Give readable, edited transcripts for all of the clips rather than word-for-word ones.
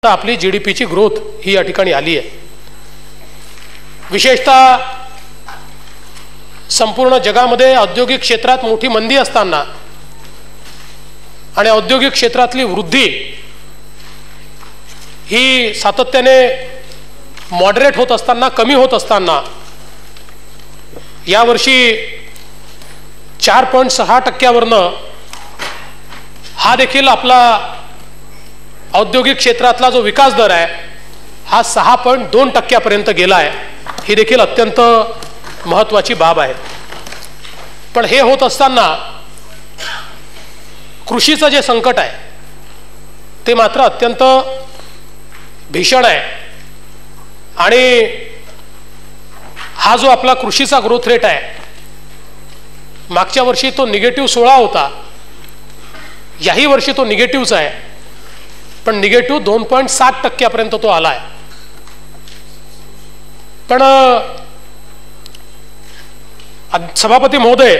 आपली जीडीपीची ग्रोथ ही या ठिकाणी आली आहे। विशेषतः संपूर्ण जगामध्ये औद्योगिक क्षेत्रात मोठी मंदी असताना आणि औद्योगिक क्षेत्रातली वृद्धी ही सातत्याने मॉडरेट होत असताना, कमी होत असताना यावर्षी 4.6% हा देखील आपला औद्योगिक क्षेत्रातला जो विकास दर आहे हा 6.2% गेला आहे। ही देखील अत्यंत महत्त्वाची बाब आहे। पण हे होत असताना कृषीचं जे संकट आहे ते मात्र अत्यंत भीषण आहे आणि हा जो आपला कृषीचा ग्रोथ रेट आहे मागच्या वर्षी तो -16 होता, याही वर्षी तो निगेटिव्हच आहे, पण निगेटिव्ह 2.7% तो आला आहे। पण सभापती महोदय,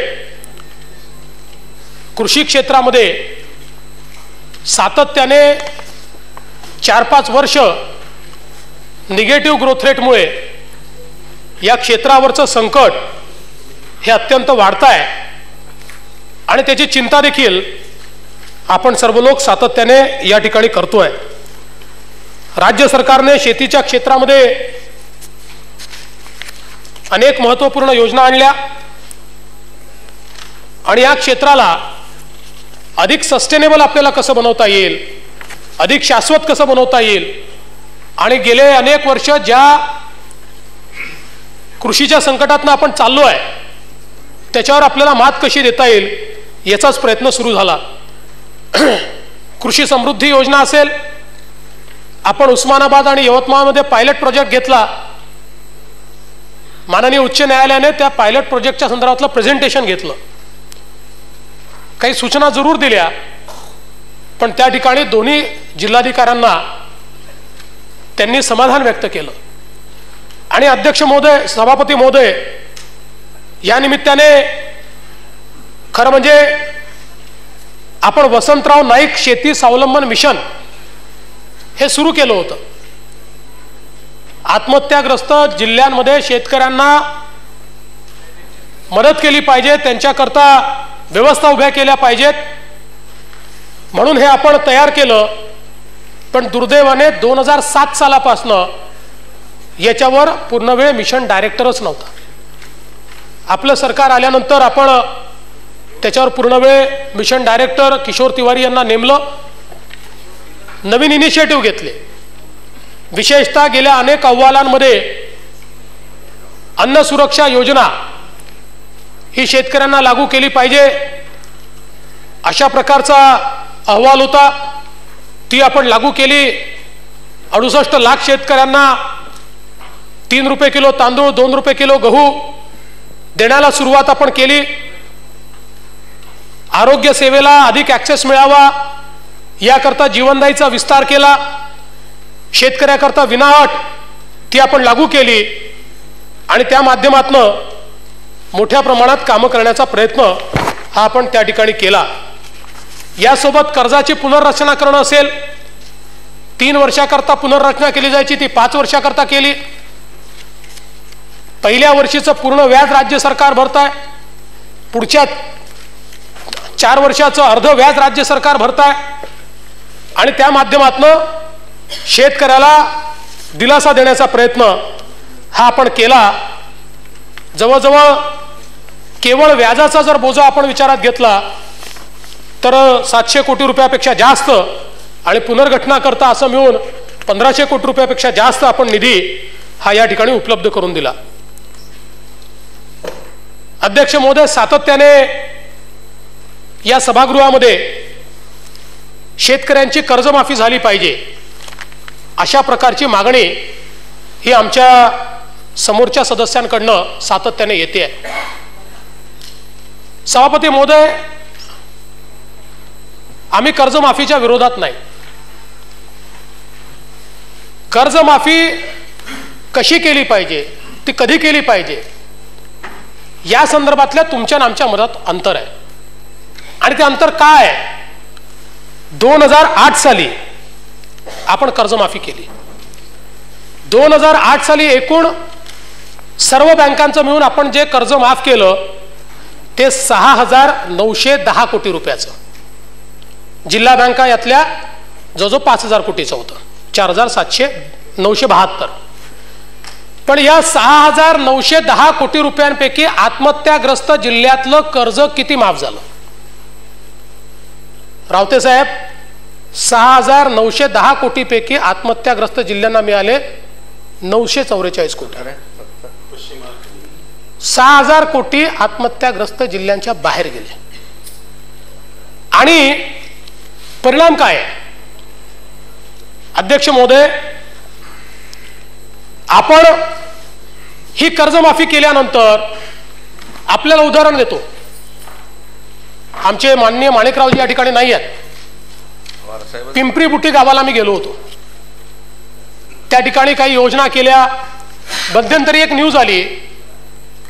कृषी क्षेत्रामध्ये सातत्याने 4-5 वर्ष निगेटिव्ह ग्रोथ रेटमुळे या क्षेत्रावरचं संकट हे अत्यंत वाढत आहे आणि त्याची चिंता देखील आपण सर्व लोक सातत्याने या ठिकाणी करतोय। राज्य सरकारने शेतीच्या क्षेत्रामध्ये अनेक महत्त्वपूर्ण योजना आणल्या आणि या क्षेत्राला अधिक सस्टेनेबल आपल्याला कसं बनवता येईल, अधिक शाश्वत कसं बनवता येईल आणि गेले अनेक वर्ष ज्या कृषीच्या संकटातून आपण चाललो आहे त्याच्यावर आपल्याला मात कशी देता येईल याचाच प्रयत्न सुरू झाला। कृषी समृद्धी योजना असेल, आपण उस्मानाबाद आणि यवतमाळमध्ये पायलट प्रोजेक्ट घेतला। माननीय उच्च न्यायालयाने त्या पायलट प्रोजेक्टच्या संदर्भातलं प्रेझेंटेशन घेतलं, काही सूचना जरूर दिल्या, पण त्या ठिकाणी दोन्ही जिल्हाधिकाऱ्यांना त्यांनी समाधान व्यक्त केलं आणि अध्यक्ष महोदय, सभापती महोदय, या निमित्ताने खरं म्हणजे आपण वसंतराव नाईक शेती स्वावलंबन मिशन हे सुरू केलं होतं। आत्महत्याग्रस्त जिल्ह्यांमध्ये शेतकऱ्यांना मदत केली पाहिजे, त्यांच्याकरता व्यवस्था उभ्या केल्या पाहिजेत म्हणून हे आपण तयार केलं। पण दुर्दैवाने 2007 सालापासनं याच्यावर पूर्णवेळ मिशन डायरेक्टरच नव्हता। आपलं सरकार आल्यानंतर आपण त्याच्यावर पूर्णवेळ मिशन डायरेक्टर किशोर तिवारी यांना नेमलं, नवीन इनिशिएटिव्ह घेतले। विशेषतः गेल्या अनेक अहवालांमध्ये अन्न सुरक्षा योजना ही शेतकऱ्यांना लागू केली पाहिजे अशा प्रकारचा अहवाल होता, ती आपण लागू केली। 68 लाख शेतकऱ्यांना 3 रुपये किलो तांदूळ, 2 रुपये किलो गहू देण्याला सुरुवात आपण केली। आरोग्य सेवेला अधिक ॲक्सेस मिळावा याकरता जीवनदायीचा विस्तार केला, शेतकऱ्याकरता विनाअट ती आपण लागू केली आणि त्या माध्यमातून मोठ्या प्रमाणात कामं करण्याचा प्रयत्न हा आपण त्या ठिकाणी केला। यासोबत कर्जाची पुनर्रचना करणं असेल, 3 वर्षाकरता पुनर्रचना केली जायची, ती 5 वर्षाकरता केली। पहिल्या वर्षीचं पूर्ण व्याज राज्य सरकार भरत आहे, पुढच्या 4 वर्षाचं अर्ध व्याज राज्य सरकार भरत आहे आणि त्या माध्यमातून शेतकऱ्याला दिलासा देण्याचा प्रयत्न हा आपण केला। जवळजवळ केवळ व्याजाचा जर बोजा आपण विचारात घेतला तर 700 कोटी रुपयापेक्षा जास्त आणि पुनर्गठना करता असं मिळून 1500 कोटी रुपयापेक्षा जास्त आपण निधी हा या ठिकाणी उपलब्ध करून दिला। अध्यक्ष महोदय, सातत्याने या सभागृहामध्ये शेतकऱ्यांची कर्जमाफी झाली पाहिजे अशा प्रकारची मागणी ही आमच्या समोरच्या सदस्यांकडनं सातत्याने येते आहे। सभापती महोदय, आम्ही कर्जमाफीच्या विरोधात नाही। कर्जमाफी कशी केली पाहिजे, ती कधी केली पाहिजे या संदर्भातल्या तुमच्या आमच्या मतात अंतर आहे आणि ते अंतर काय आहे? 2008 साली आपण कर्जमाफी केली. 2008 साली एकूण सर्व बँकांचं मिळून आपण जे कर्ज माफ केलं ते 6,910 कोटी रुपयाचं. जिल्हा बँका यातल्या जवळजवळ 5,000 कोटीचं होतं, 4,972. पण या 6,910 कोटी रुपयांपैकी आत्महत्याग्रस्त जिल्ह्यातलं कर्ज किती माफ झालं? रावते साहेब, 6,910 कोटीपैकी आत्महत्याग्रस्त जिल्ह्यांना मिळाले 944 कोटी. 6,000 कोटी आत्महत्याग्रस्त जिल्ह्यांच्या बाहेर गेले. आणि परिणाम काय? अध्यक्ष महोदय, आपण ही कर्जमाफी केल्यानंतर आपल्याला उदाहरण देतो. आमचे माननीय माणिकरावजी या ठिकाणी नाही आहेत. पिंपरी बुटी गावाला मी गेलो होतो. त्या ठिकाणी काही योजना केल्या. मध्यंतरी एक न्यूज आली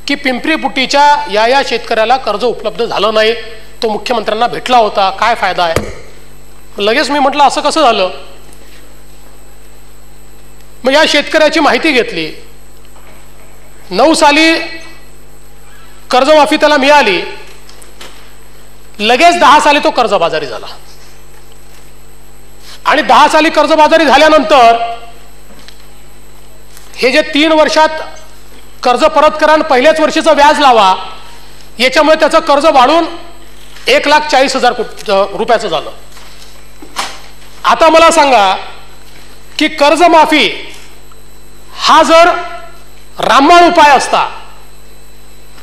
की पिंपरी बुटीच्या या शेतकऱ्याला कर्ज उपलब्ध झालं नाही, तो मुख्यमंत्र्यांना भेटला होता, काय फायदा आहे? लगेच मी म्हटलं असं कसं झालं? मग या शेतकऱ्याची माहिती घेतली. 9 साली कर्जमाफी त्याला मिळाली, लगेच 10 साली तो कर्जबाजारी झाला. आणि 10 साली कर्जबाजारी झाल्यानंतर हे जे 3 वर्षात कर्ज परत करा आणि पहिल्याच वर्षीचं व्याज लावा, याच्यामुळे त्याचं कर्ज वाढून 1,40,000 रुपयाचं झालं. आता मला सांगा की कर्जमाफी हा जर रामबाण उपाय असता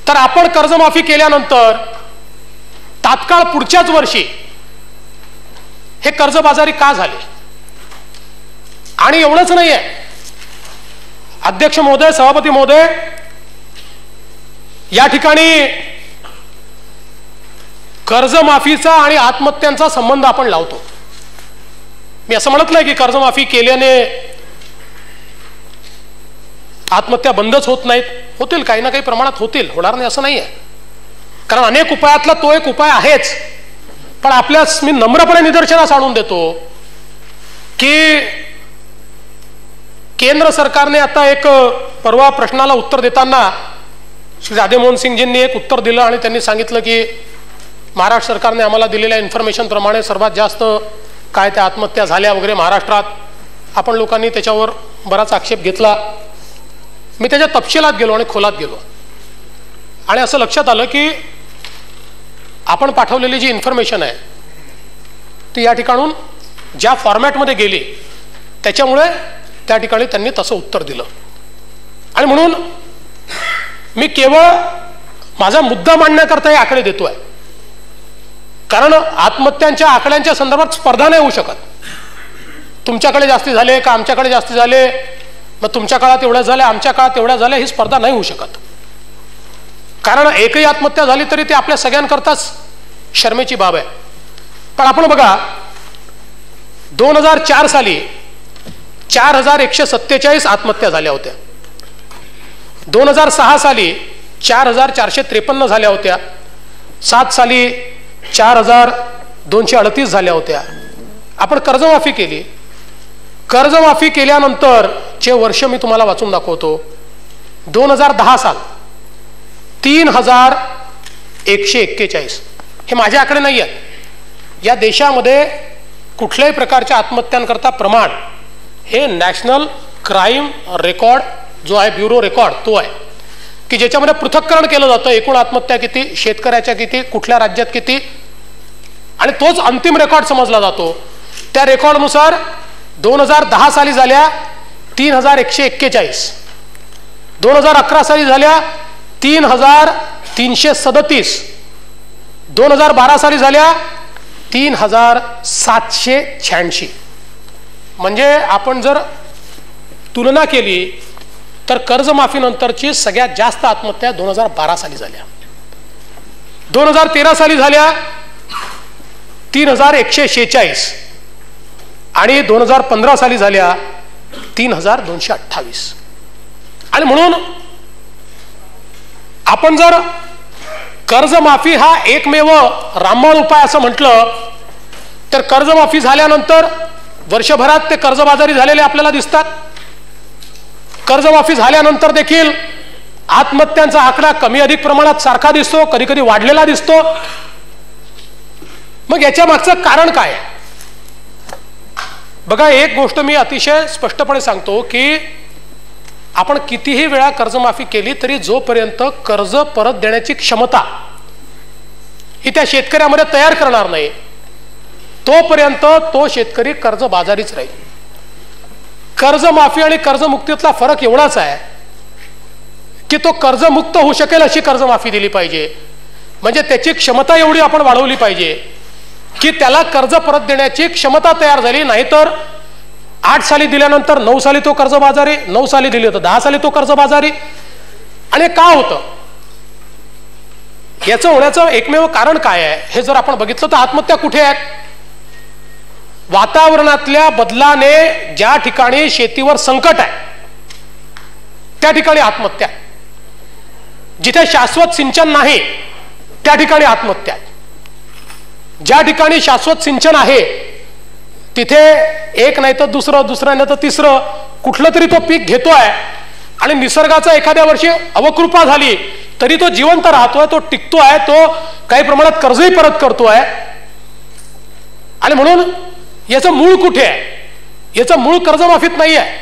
तर आपण कर्जमाफी केल्यानंतर तात्काळ पुढच्याच वर्षी हे कर्जबाजारी का झाले? आणि एवढंच नाही आहे अध्यक्ष महोदय, सभापती महोदय, या ठिकाणी कर्जमाफीचा आणि आत्महत्यांचा संबंध आपण लावतो. मी असं म्हणत नाही की कर्जमाफी केल्याने आत्महत्या बंदच होत नाहीत. होतील, काही ना काही प्रमाणात होतील, होणार नाही असं नाही आहे. कारण अनेक उपायातला तो एक उपाय आहेच. पण आपल्यास मी नम्रपणे निदर्शनास आणून देतो की केंद्र सरकारने आता एक परवा प्रश्नाला उत्तर देताना श्री राधेमोहन सिंगजींनी एक उत्तर दिलं आणि त्यांनी सांगितलं की महाराष्ट्र सरकारने आम्हाला दिलेल्या इन्फॉर्मेशन प्रमाणे सर्वात जास्त काय त्या आत्महत्या झाल्या वगैरे महाराष्ट्रात. आपण लोकांनी त्याच्यावर बराच आक्षेप घेतला. मी त्याच्या तपशिलात गेलो आणि खोलात गेलो आणि असं लक्षात आलं की आपण पाठवलेली जी इन्फॉर्मेशन आहे ती या ठिकाणून ज्या फॉर्मॅटमध्ये गेली त्याच्यामुळे त्या ठिकाणी त्यांनी तसं उत्तर दिलं. आणि म्हणून मी केवळ माझा मुद्दा मांडण्याकरता हे आकडे देतोय. कारण आत्महत्यांच्या आकड्यांच्या संदर्भात स्पर्धा नाही होऊ शकत. तुमच्याकडे जास्ती झाले का आमच्याकडे जास्ती झाले, मग तुमच्या काळात एवढ्या झाल्या आमच्या काळात एवढ्या झाल्या, ही स्पर्धा नाही होऊ शकत. कारण एकही आत्महत्या झाली तरी ती आपल्या सगळ्यांकरताच शर्मेची बाब आहे. पण आपण बघा 2004 साली 4,147 आत्महत्या झाल्या होत्या. 2006 साली 4,453 झाल्या होत्या. 7 साली 4,238 झाल्या होत्या. आपण कर्जमाफी केली. कर्जमाफी केल्यानंतर चे वर्ष मी तुम्हाला वाचून दाखवतो. 2010 साल 3,141. हे माझे आकडे नाही आहेत. या देशामध्ये कुठल्याही प्रकारच्या आत्महत्यांकरता प्रमाण हे नॅशनल क्राईम रेकॉर्ड जो आहे, ब्युरो रेकॉर्ड, तो आहे की ज्याच्यामध्ये पृथक्करण केलं जातं. एकूण आत्महत्या किती, शेतकऱ्याच्या किती, कुठल्या राज्यात किती, आणि तोच अंतिम रेकॉर्ड समजला जातो. त्या रेकॉर्डनुसार 2010 साली झाल्या 3,141. 2011 साली झाल्या 3,337. 2012 साली झाल्या 3,786. म्हणजे आपण जर तुलना केली तर कर्जमाफीनंतरची सगळ्यात जास्त आत्महत्या 2012 साली झाल्या. 2013 साली झाल्या 3,146 आणि 2015 साली झाल्या 3,228. आणि म्हणून आपण जर कर्जमाफी हा एकमेव रामबाण उपाय असं म्हटलं तर कर्जमाफी झाल्यानंतर वर्षभरात ते कर्जबाजारी झालेले आपल्याला दिसतात. कर्जमाफी झाल्यानंतर देखील आत्महत्यांचा आकडा कमी अधिक प्रमाणात सारखा दिसतो, कधी कधी वाढलेला दिसतो. मग याच्या मागचं कारण काय? बघा, एक गोष्ट मी अतिशय स्पष्टपणे सांगतो की आपण कितीही वेळा कर्जमाफी केली तरी जोपर्यंत कर्ज परत देण्याची क्षमता ही त्या शेतकऱ्यामध्ये तयार करणार नाही तोपर्यंत तो शेतकरी कर्जबाजारीच राहील. कर्जमाफी आणि कर्जमुक्तीतला फरक एवढाच आहे की तो कर्जमुक्त होऊ शकेल अशी कर्जमाफी दिली पाहिजे. म्हणजे त्याची क्षमता एवढी आपण वाढवली पाहिजे की त्याला कर्ज परत देण्याची क्षमता तयार झाली. नाहीतर 8 साली दिल्यानंतर 9 साली तो कर्जबाजारी, 9 साली दिली तर 10 साली तो कर्जबाजारी. आणि का होतं? याचं होण्याचं एकमेव कारण काय आहे हे जर आपण बघितलं तर आत्महत्या कुठे आहेत? वातावरणातल्या बदलाने ज्या ठिकाणी शेतीवर संकट आहे त्या ठिकाणी आत्महत्या. जिथे शाश्वत सिंचन नाही त्या ठिकाणी आत्महत्या. ज्या ठिकाणी शाश्वत सिंचन आहे तिथे एक नाही तर दुसरं, दुसरं नाही तर तिसरं कुठलं तरी तो पीक घेतोय आणि निसर्गाचा एखाद्या वर्षी अवकृपा झाली तरी तो जिवंत राहतोय, तो टिकतोय, तो काही प्रमाणात कर्जही परत करतोय. आणि म्हणून याचं मूळ कुठे आहे? याचं मूळ कर्जमाफीत नाही आहे.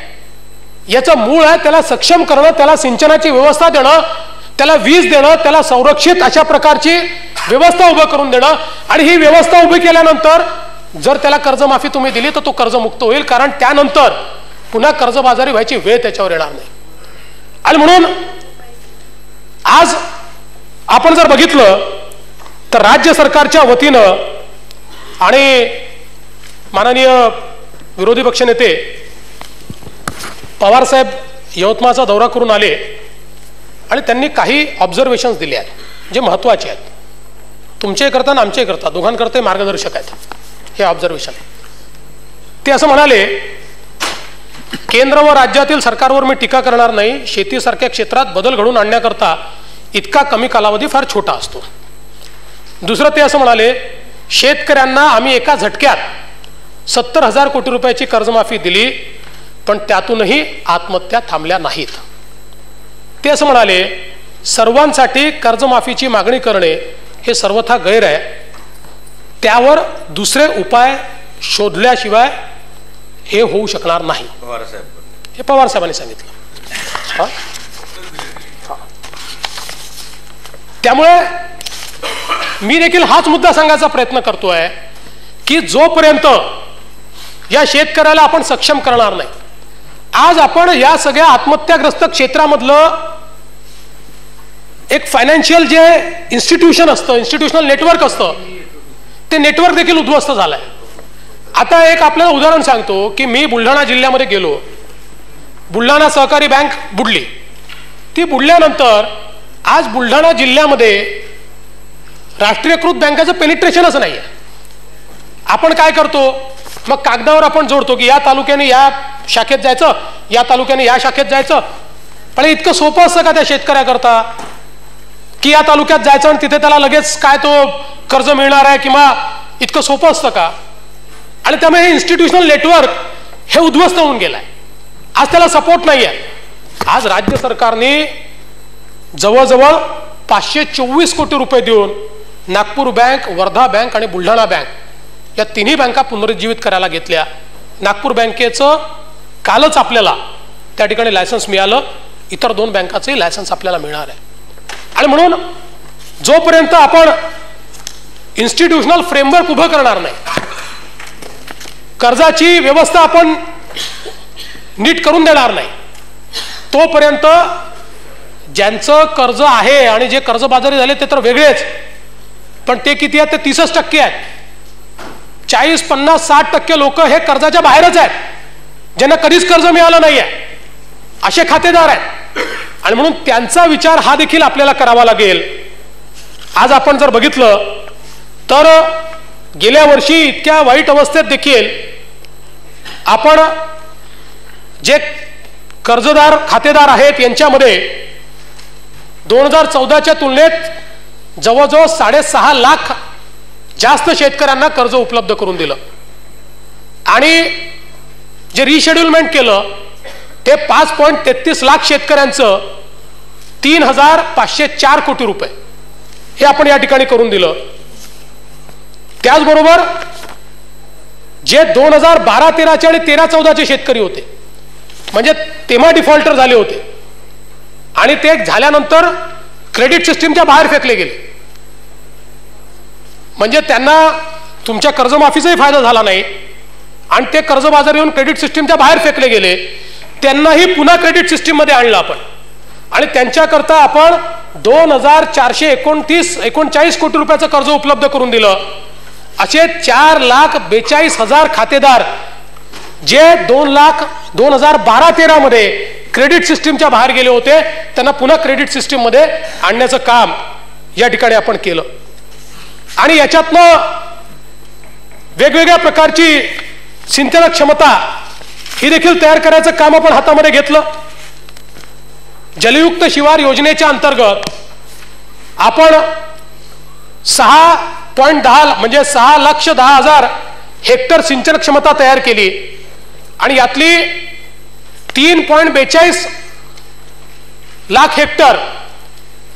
याचं मूळ आहे त्याला सक्षम करणं, त्याला सिंचनाची व्यवस्था देणं, त्याला वीज देणं, त्याला संरक्षित अशा प्रकारची व्यवस्था उभं करून देणं. आणि ही व्यवस्था उभी केल्यानंतर जर त्याला कर्जमाफी तुम्ही दिली तर तो कर्जमुक्त होईल. कारण त्यानंतर पुन्हा कर्जबाजारी व्हायची वेळ त्याच्यावर येणार नाही. आणि म्हणून आज आपण जर बघितलं तर राज्य सरकारच्या वतीनं आणि माननीय विरोधी पक्षनेते पवार साहेब यवतमाळचा दौरा करून आले आणि त्यांनी काही ऑब्झर्वेशन्स दिले आहेत जे महत्त्वाचे आहेत. तुमचे करता आणि आमचे करता दोघांकरता मार्गदर्शक आहेत हे ऑब्झर्वेशन. ते असं म्हणाले, केंद्र व राज्यातील सरकारवर मी टीका करणार नाही. शेतीसारख्या क्षेत्रात बदल घडवून आणण्याकरता इतका कमी कालावधी फार छोटा असतो. दुसरं ते असं म्हणाले, शेतकऱ्यांना आम्ही एका झटक्यात 70,000 कोटी रुपयाची कर्जमाफी दिली पण त्यातूनही आत्महत्या थांबल्या नाहीत. ते असं म्हणाले, सर्वांसाठी कर्जमाफीची मागणी करणे हे सर्वथा गैर आहे. त्यावर दुसरे उपाय शोधल्याशिवाय हे होऊ शकणार नाही. हे पवार साहेबांनी सांगितलं. त्यामुळे मी देखील हाच मुद्दा सांगायचा प्रयत्न करतोय की जोपर्यंत या शेतकऱ्याला आपण सक्षम करणार नाही, आज आपण या सगळ्या आत्महत्याग्रस्त क्षेत्रामधलं एक फायनान्शियल जे इन्स्टिट्यूशन असतं, इन्स्टिट्यूशनल नेटवर्क असतं, ते नेटवर्क देखील उद्ध्वस्त झालंय. आता एक आपल्याला उदाहरण सांगतो की मी बुलढाणा जिल्ह्यामध्ये गेलो. बुलढाणा सहकारी बँक बुडली. ती बुडल्यानंतर आज बुलढाणा जिल्ह्यामध्ये राष्ट्रीयकृत बँकाचं पेनिट्रेशनच नाही आहे. आपण काय करतो, मग कागदावर आपण जोडतो की या तालुक्याने या शाखेत जायचं, या तालुक्याने या शाखेत जायचं. पण इतकं सोपं असतं का त्या शेतकऱ्याकरता की या तालुक्यात जायचं आणि तिथे त्याला लगेच काय तो कर्ज मिळणार आहे किंवा इतकं सोपं असतं का? आणि त्यामुळे हे इन्स्टिट्यूशनल नेटवर्क हे उद्ध्वस्त होऊन गेलंय. आज त्याला सपोर्ट नाही आहे. आज राज्य सरकारने जवळजवळ 524 कोटी रुपये देऊन नागपूर बँक, वर्धा बँक आणि बुलढाणा बँक या तिन्ही बँका पुनरुज्जीवित करायला घेतल्या. नागपूर बँकेचं कालच आपल्याला त्या ठिकाणी लायसन्स मिळालं. इतर 2 बँकाचंही लायसन्स आपल्याला मिळणार आहे. आणि म्हणून जोपर्यंत आपण इन्स्टिट्यूशनल फ्रेमवर्क उभं करणार नाही, कर्जाची व्यवस्था आपण नीट करून देणार नाही, तोपर्यंत ज्यांचं कर्ज आहे आणि जे कर्जबाजारी झाले ते तर वेगळेच, पण ते किती आहेत? ते 30% आहेत. 40, 50, 60% लोक हे कर्जाच्या बाहेरच आहेत, ज्यांना कधीच कर्ज मिळालं नाही आहे, असे खातेदार आहेत. आणि म्हणून त्यांचा विचार हा देखील आपल्याला करावा लागेल. आज आपण जर बघितलं तर गेल्या वर्षी इतक्या वाईट अवस्थेत देखील आपण जे कर्जदार खातेदार आहेत यांच्यामध्ये 2014च्या तुलनेत जवळजवळ 6.5 लाख जास्त शेतकऱ्यांना कर्ज उपलब्ध करून दिलं. आणि जे रिशेड्युलमेंट केलं ते 5.33 लाख शेतकऱ्यांचं 3,504 कोटी रुपये हे आपण या ठिकाणी करून दिलं. त्याचबरोबर जे 2012-13चे आणि 13-14चे शेतकरी होते, म्हणजे तेव्हा डिफॉल्टर झाले होते आणि ते झाल्यानंतर क्रेडिट सिस्टीमच्या बाहेर फेकले गेले, म्हणजे त्यांना तुमच्या कर्जमाफीचाही फायदा झाला नाही आणि ते कर्जबाजारी येऊन क्रेडिट सिस्टीमच्या बाहेर फेकले गेले, त्यांनाही पुन्हा क्रेडिट सिस्टीम मध्ये आणलं आपण आणि त्यांच्याकरता आपण 2,439 कोटी रुपयाचं कर्ज उपलब्ध करून दिलं. असे 4,42,000 खातेदार जे 2012-13 मध्ये क्रेडिट सिस्टीमच्या बाहेर गेले होते, त्यांना पुन्हा क्रेडिट सिस्टीम मध्ये आणण्याचं काम या ठिकाणी आपण केलं. आणि याच्यातनं वेगवेगळ्या प्रकारची सिंचन क्षमता ही देखील तयार करायचं काम आपण हातामध्ये घेतलं. जलयुक्त शिवार योजनेच्या अंतर्गत आपण 6.10 म्हणजे 6,10,000 हेक्टर सिंचन क्षमता तयार केली आणि यातली 3.42 लाख हेक्टर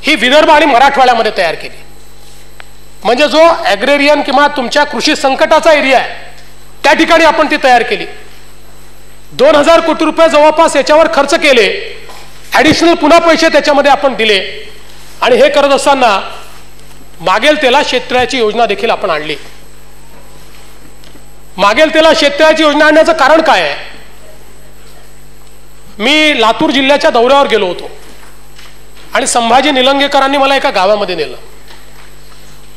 ही विदर्भ आणि मराठवाड्यामध्ये तयार केली. म्हणजे जो ॲग्रेरियन किंवा तुमच्या कृषी संकटाचा एरिया आहे त्या ठिकाणी आपण ती तयार केली. 2,000 कोटी रुपये जवळपास याच्यावर खर्च केले, ॲडिशनल पुन्हा पैसे त्याच्यामध्ये आपण दिले आणि हे करत असताना मागेल त्याला शेततळ्याची योजना देखील आपण आणली. मागेल त्याला शेततळ्याची योजना आणण्याचं कारण काय आहे? मी लातूर जिल्ह्याच्या दौऱ्यावर गेलो होतो आणि संभाजी निलंगेकरांनी मला एका गावामध्ये नेलं.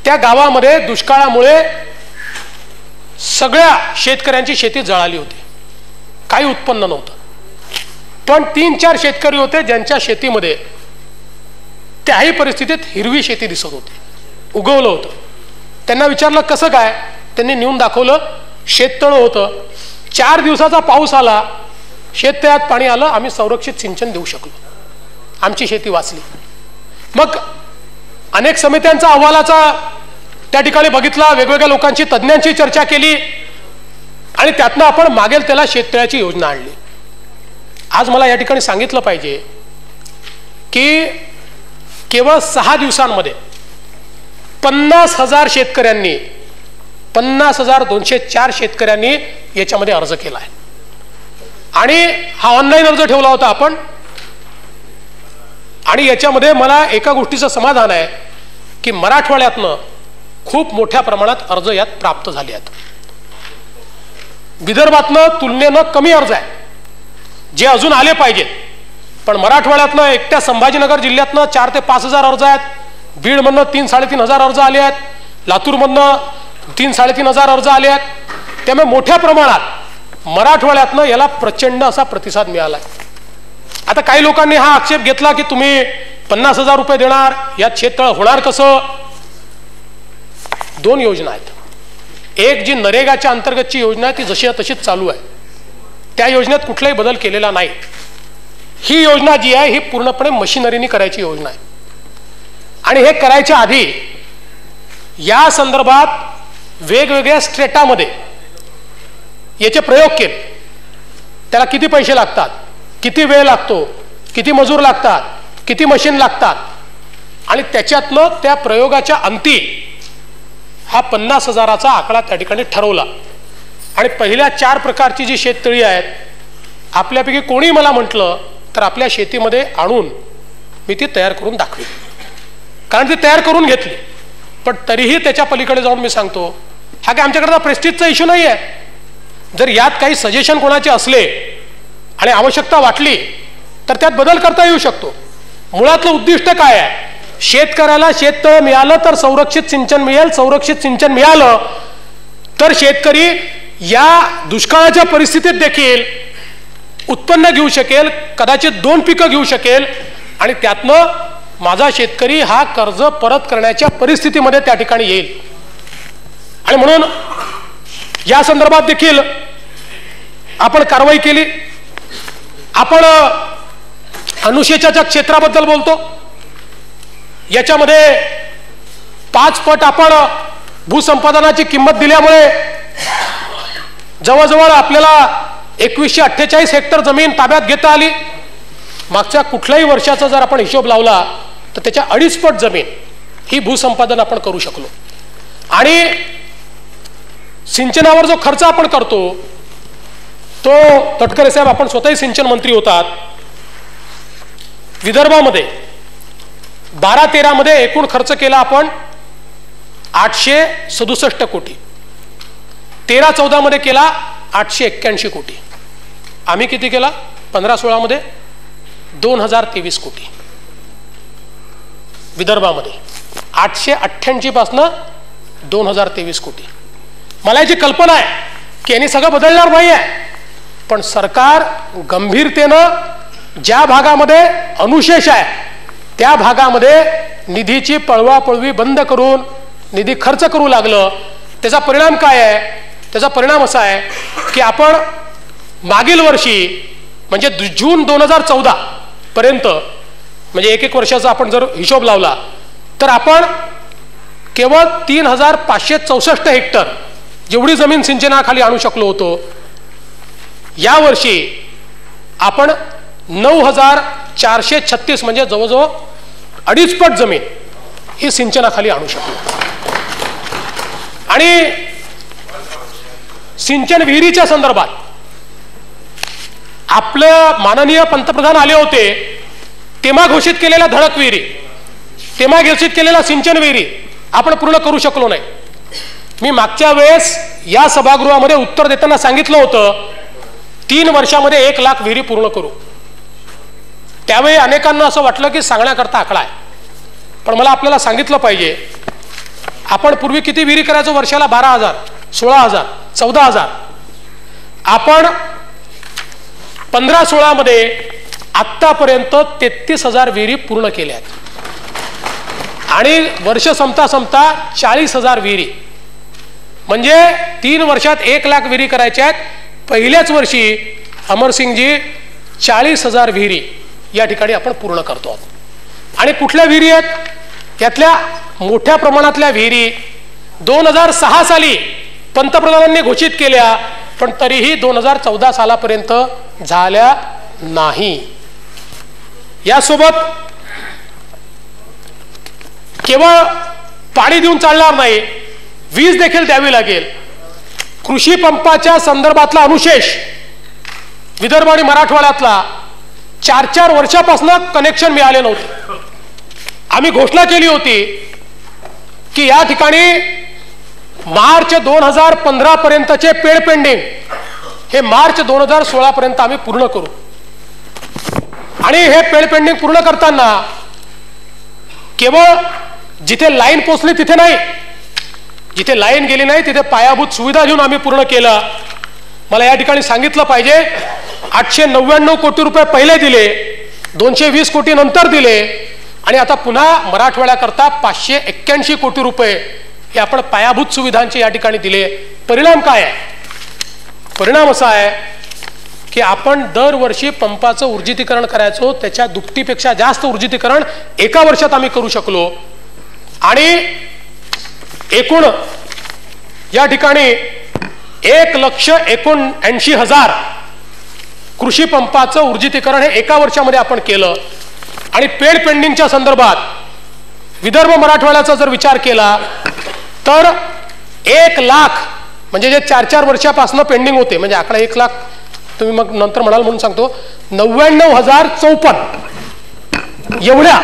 त्या गावामध्ये दुष्काळामुळे सगळ्या शेतकऱ्यांची शेती जळाली होती, काही उत्पन्न नव्हतं. पण 3-4 शेतकरी होते ज्यांच्या शेतीमध्ये त्याही परिस्थितीत हिरवी शेती दिसत होती, उगवलं होतं. त्यांना विचारलं कसं काय, त्यांनी नेऊन दाखवलं. शेततळं होतं, 4 दिवसाचा पाऊस आला, शेततळ्यात पाणी आलं, आम्ही संरक्षित सिंचन देऊ शकलो, आमची शेती वाचली. मग अनेक समित्यांचा अहवालाचा त्या ठिकाणी बघितला, वेगवेगळ्या लोकांची तज्ज्ञांची चर्चा केली आणि त्यातनं आपण मागेल त्याला शेततळ्याची योजना आणली. आज मला या ठिकाणी सांगितलं पाहिजे की केवळ 6 दिवसांमध्ये 50,000 शेतकऱ्यांनी 50,204 शेतकऱ्यांनी याच्यामध्ये अर्ज केला आहे आणि हा ऑनलाईन अर्ज ठेवला होता आपण. आणि याच्यामध्ये मला एका गोष्टीचं समाधान आहे की मराठवाड्यातनं खूप मोठ्या प्रमाणात अर्ज यात प्राप्त झाले आहेत. विदर्भातनं तुलनेनं कमी अर्ज आहे जे अजून आले पाहिजेत, पण मराठवाड्यातनं एकट्या संभाजीनगर जिल्ह्यातनं 4,000 ते 5,000 अर्ज आहेत, बीडमधनं 3,000-3,500 अर्ज आले आहेत, लातूरमधनं 3,000-3,500 अर्ज आले आहेत. त्यामुळे मोठ्या प्रमाणात मराठवाड्यातनं याला प्रचंड असा प्रतिसाद मिळाला आहे. आता काही लोकांनी हा आक्षेप घेतला की तुम्ही 50,000 रुपये देणार, यात शेततळ होणार कसं? 2 योजना आहेत. एक जी नरेगाच्या अंतर्गतची योजना आहे ती जशी तशीच चालू आहे, त्या योजनेत कुठलाही बदल केलेला नाही. ही योजना जी आहे ही पूर्णपणे मशिनरीने करायची योजना आहे आणि हे करायच्या आधी या संदर्भात वेगवेगळ्या स्टेटामध्ये याचे प्रयोग केले. त्याला किती पैसे लागतात, किती वेळ लागतो, किती मजूर लागतात, किती मशीन लागतात आणि त्याच्यातनं त्या प्रयोगाच्या अंती हा 50,000चा आकडा त्या ठिकाणी ठरवला. आणि पहिल्या 4 प्रकारची जी शेततळी आहेत, आपल्यापैकी कोणी मला म्हटलं तर आपल्या शेतीमध्ये आणून मी ती तयार करून दाखवी, कारण ती तयार करून घेतली. पण तरीही त्याच्या पलीकडे जाऊन मी सांगतो हा काय आमच्याकडचा प्रेस्टिजचा इश्यू नाही आहे. जर यात काही सजेशन कोणाचे असले आणि आवश्यकता वाटली तर त्यात बदल करता येऊ शकतो. मुळातलं उद्दिष्ट काय आहे? शेतकऱ्याला शेततळ मिळालं तर संरक्षित सिंचन मिळेल, संरक्षित सिंचन मिळालं तर शेतकरी या दुष्काळाच्या परिस्थितीत देखील उत्पन्न घेऊ शकेल, कदाचित 2 पिकं घेऊ शकेल आणि त्यातनं माझा शेतकरी हा कर्ज परत करण्याच्या परिस्थितीमध्ये त्या ठिकाणी येईल. आणि म्हणून या संदर्भात देखील आपण कारवाई केली. आपण अनुशेषाच्या क्षेत्राबद्दल बोलतो, याच्यामध्ये 5 पट आपण भूसंपादनाची किंमत दिल्यामुळे जवळजवळ आपल्याला 2148 हेक्टर जमीन ताब्यात घेता आली. मागच्या कुठल्याही वर्षाचा जर आपण हिशोब लावला तर त्याच्या 2.5 पट जमीन ही भूसंपादन आपण करू शकलो. आणि सिंचनावर जो खर्च आपण करतो तो तटकरे साहेब आपण स्वतःही सिंचन मंत्री होतात. विदर्भामध्ये 12-13 मध्ये एकूण खर्च केला आपण 867 कोटी, 13-14 मध्ये केला 881 कोटी. आम्ही किती केला 15-16 मध्ये 2023 कोटी. विदर्भामध्ये 888 पासून 2023 कोटी. मला याची कल्पना आहे की यांनी सगळं बदलणार नाही आहे, पण सरकार गंभीरतेनं ज्या भागामध्ये अनुशेष आहे त्या भागामध्ये निधीची पळवापळवी बंद करून निधी खर्च करू लागलं. त्याचा परिणाम काय आहे? त्याचा परिणाम असा आहे की आपण मागील वर्षी म्हणजे जून 2014 पर्यंत म्हणजे एक वर्षाचा आपण जर हिशोब लावला तर आपण केवळ 3564 हेक्टर जेवढी जमीन सिंचनाखाली आणू शकलो होतो. या वर्षी आपण 9436 म्हणजे जवळजवळ 2.5 पट जमीन ही सिंचनाखाली आणू शकलो. आणि सिंचन विहिरीच्या संदर्भात आपलं माननीय पंतप्रधान आले होते तेव्हा घोषित केलेल्या धडक विहिरी, तेव्हा घोषित केलेल्या सिंचन विहिरी आपण पूर्ण करू शकलो नाही. मी मागच्या वेळेस या सभागृहामध्ये उत्तर देताना सांगितलं होतं 3 वर्षामध्ये 1 लाख विहिरी पूर्ण करू. त्यावेळी अनेकांना असं वाटलं की सांगण्याकरता आकडा आहे, पण मला आपल्याला सांगितलं पाहिजे आपण पूर्वी किती विहिरी करायचो वर्षाला? 12,000, 16,000, 14,000. आपण 15-16 मध्ये आत्तापर्यंत 33,000 विहिरी पूर्ण केल्या आहेत. आणि वर्ष संपता संपता 40,000 विहिरी, म्हणजे 3 वर्षात 1 लाख विहिरी करायच्या आहेत. पहिल्याच वर्षी अमरसिंगजी 40,000 विहिरी या ठिकाणी आपण पूर्ण करतो आहोत. आणि कुठल्या विहिरी आहेत? यातल्या मोठ्या प्रमाणातल्या विहिरी 2006 साली पंतप्रधानांनी घोषित केल्या, पण तरीही 2014 सालापर्यंत झाल्या नाही. यासोबत केवळ पाणी देऊन चालणार नाही, वीज देखील द्यावी लागेल. कृषी पंपाच्या संदर्भातला अनुशेष विदर्भ आणि मराठवाड्यातला 4-4 वर्षापासून कनेक्शन मिळाले नव्हते. आम्ही घोषणा केली होती की या ठिकाणी मार्च 2015 पर्यंतचे पेड पेंडिंग हे मार्च 2016 पर्यंत आम्ही पूर्ण करू. आणि हे पेड पेंडिंग पूर्ण करताना केवळ जिथे लाईन पोचली तिथे नाही, जिथे लाईन गेली नाही तिथे पायाभूत सुविधा घेऊन आम्ही पूर्ण केलं. मला या ठिकाणी सांगितलं पाहिजे 899 कोटी रुपये पहिले दिले, 220 कोटी नंतर दिले, आणि आता पुन्हा मराठवाड्याकरता 581 कोटी रुपये हे आपण पायाभूत सुविधांचे या ठिकाणी दिले. परिणाम काय आहे? परिणाम असा आहे की आपण दरवर्षी पंपाचं ऊर्जितीकरण करायचो, त्याच्या दुपटीपेक्षा जास्त ऊर्जितीकरण एका वर्षात आम्ही करू शकलो. आणि एकूण या ठिकाणी 1,79,000 कृषी पंपाचं ऊर्जितीकरण हे एका वर्षामध्ये आपण केलं. आणि पेड पेंडिंगच्या संदर्भात विदर्भ मराठवाड्याचा जर विचार केला तर 1 लाख म्हणजे जे 4-4 वर्षापासून पेंडिंग होते, म्हणजे आकडा 1 लाख तुम्ही मग नंतर म्हणाल म्हणून सांगतो, 99,054 एवढ्या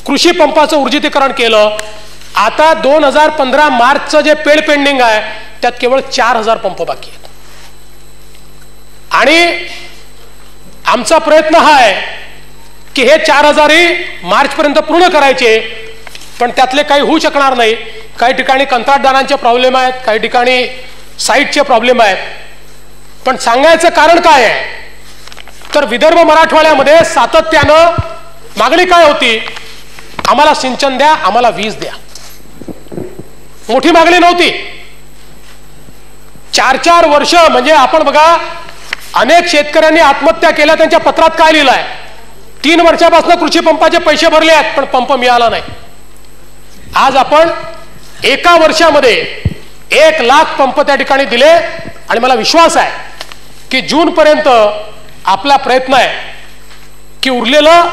कृषी पंपाचं ऊर्जितीकरण केलं. आता 2015 मार्चचं जे पेड पेंडिंग आहे त्यात केवळ 4,000 पंप बाकी आहेत. आणि आमचा प्रयत्न हा आहे की हे 4,000 मार्च पर्यंत पूर्ण करायचे, पण त्यातले काही होऊ शकणार नाही. काही ठिकाणी कंत्राटदारांचे प्रॉब्लेम आहेत, काही ठिकाणी साईटचे प्रॉब्लेम आहेत. पण सांगायचं कारण काय आहे तर विदर्भ मराठवाड्यामध्ये सातत्यानं मागणी काय होती? आम्हाला सिंचन द्या, आम्हाला वीज द्या. मोठी मागणी नव्हती. 4-4 वर्ष म्हणजे आपण बघा अनेक शेतकऱ्यांनी आत्महत्या केल्या, त्यांच्या पत्रात काय लिहिलंय? 3 वर्षापासून कृषी पंपाचे पैसे भरले आहेत पण पंप मिळाला नाही. आज आपण एका वर्षामध्ये 1 लाख पंप त्या ठिकाणी दिले. आणि मला विश्वास आहे की जूनपर्यंत आपला प्रयत्न आहे की उरलेलं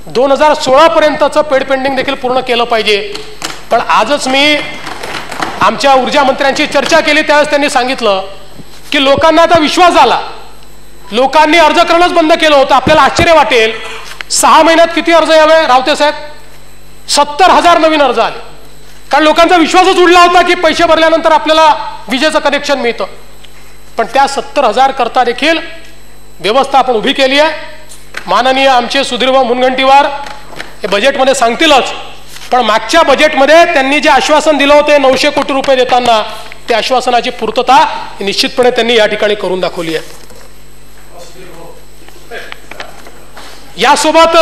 2016 पर्यंतचं पेड पेंडिंग देखील पूर्ण केलं पाहिजे. पण आजच मी आमच्या ऊर्जा मंत्र्यांची चर्चा केली, त्यावेळेस त्यांनी सांगितलं की लोकांना आता विश्वास आला, लोकांनी अर्ज करणंच बंद केलं होतं. आपल्याला आश्चर्य वाटेल, 6 महिन्यात किती अर्ज यावे रावते साहेब? 70,000 नवीन अर्ज आले. कारण लोकांचा विश्वासच उडला होता की पैसे भरल्यानंतर आपल्याला विजेचं कनेक्शन मिळतं. पण त्या 70,000 करता देखील व्यवस्था आपण उभी केली आहे. माननीय आमचे सुधीरभाऊ मुनगंटीवार हे बजेटमध्ये सांगतीलच, पण मागच्या बजेटमध्ये त्यांनी जे आश्वासन दिलं होते 900 कोटी रुपये देताना, त्या आश्वासनाची पूर्तता निश्चितपणे त्यांनी या ठिकाणी करून दाखवली आहे. यासोबत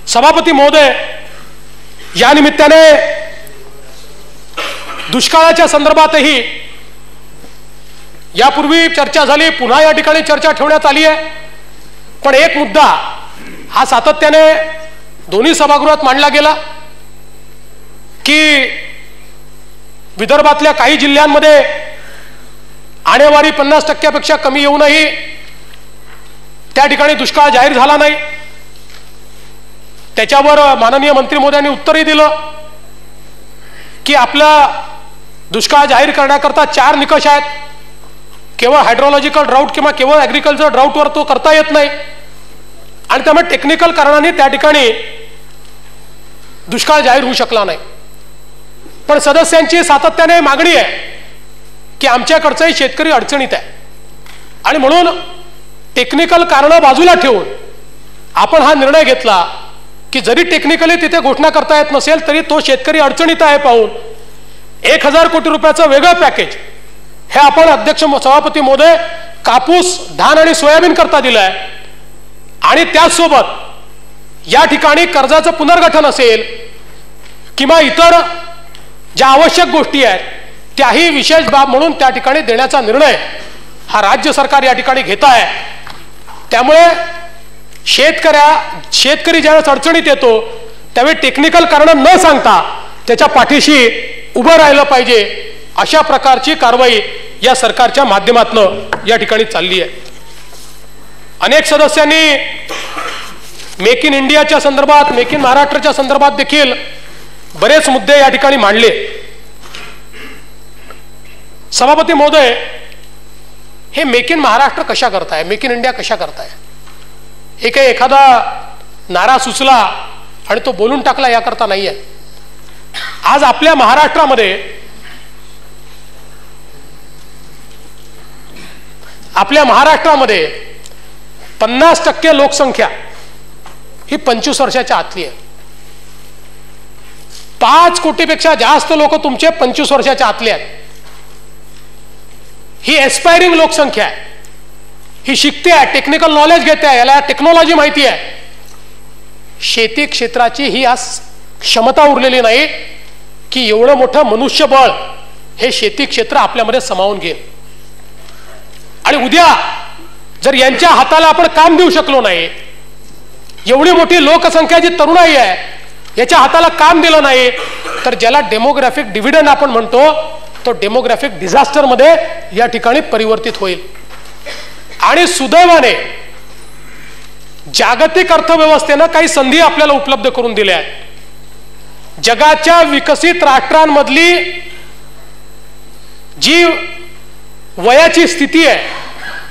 सभापती महोदय, या निमित्ताने दुष्काळाच्या संदर्भातही यापूर्वी चर्चा झाली, पुन्हा या ठिकाणी चर्चा ठेवण्यात आली आहे. पण एक मुद्दा हा सातत्याने दोन्ही सभागृहात मांडला गेला की विदर्भातल्या काही जिल्ह्यांमध्ये आणेवारी 50% कमी येऊनही त्या ठिकाणी दुष्काळ जाहीर झाला नाही. त्याच्यावर माननीय मंत्री महोदयांनी उत्तरही दिलं की आपला दुष्काळ जाहीर करण्याकरता 4 निकष आहेत. केवळ हायड्रोलॉजिकल ड्राऊट किंवा केवळ ॲग्रिकल्चर ड्राऊटवर तो करता येत नाही, आणि त्यामुळे टेक्निकल कारणाने त्या ठिकाणी दुष्काळ जाहीर होऊ शकला नाही. पण सदस्यांची सातत्याने मागणी आहे की आमच्याकडचाही शेतकरी अडचणीत आहे, आणि म्हणून टेक्निकल कारणं बाजूला ठेवून आपण हा निर्णय घेतला की जरी टेक्निकली तिथे घोषणा करता येत नसेल तरी तो शेतकरी अडचणीत आहे पाहून 1000 कोटी रुपयाचं वेगळं पॅकेज हे आपण अध्यक्ष सभापती महोदय कापूस, धान आणि सोयाबीन करता दिलं आहे. आणि त्याचसोबत या ठिकाणी कर्जाचं पुनर्गठन असेल किंवा इतर ज्या आवश्यक गोष्टी आहेत त्याही विशेष बाब म्हणून त्या ठिकाणी देण्याचा निर्णय हा राज्य सरकार या ठिकाणी घेत आहे. त्यामुळे शेतकरी ज्यावेळेस अडचणीत येतो त्यावेळी टेक्निकल कारण न सांगता त्याच्या पाठीशी उभं राहिलं पाहिजे, अशा प्रकारची कारवाई या सरकारच्या माध्यमातून या ठिकाणी चालली आहे. अनेक सदस्यांनी मेक इन इंडियाच्या संदर्भात, मेक इन महाराष्ट्राच्या संदर्भात देखील बरेच मुद्दे या ठिकाणी मांडले. सभापती महोदय, हे मेक इन महाराष्ट्र कशा करताय, मेक इन इंडिया कशा करताय? हे काही एखादा नारा सुचला आणि तो बोलून टाकला याकरता नाही आहे. आज आपल्या महाराष्ट्रामध्ये आपल्या महाराष्ट्रामध्ये 50% लोकसंख्या ही 25 वर्षाच्या आतली आहे. 5 कोटीपेक्षा जास्त लोक तुमचे 25 वर्षाच्या आतले आहेत. ही एस्पायरिंग लोकसंख्या आहे, ही शिकते आहे, टेक्निकल नॉलेज घेते आहे, याला टेक्नॉलॉजी माहिती आहे. शेती क्षेत्राची ही आज क्षमता उरलेली नाही की एवढं मोठं मनुष्यबळ हे शेती क्षेत्र आपल्यामध्ये सामावून घेईल. आणि उद्या जर यांच्या हाताला आपण काम देऊ शकलो नाही, एवढी मोठी लोकसंख्या जी तरुणाई आहे याच्या हाताला काम दिलं नाही, तर ज्याला डेमोग्राफिक डिव्हिडंड आपण म्हणतो तो डेमोग्राफिक डिझास्टर मध्ये या ठिकाणी परिवर्तित होईल. आणि सुदैवाने जागतिक अर्थव्यवस्थेनं काही संधी आपल्याला उपलब्ध करून दिल्या आहेत. जगाच्या विकसित राष्ट्रांमधली जी वयाची स्थिती आहे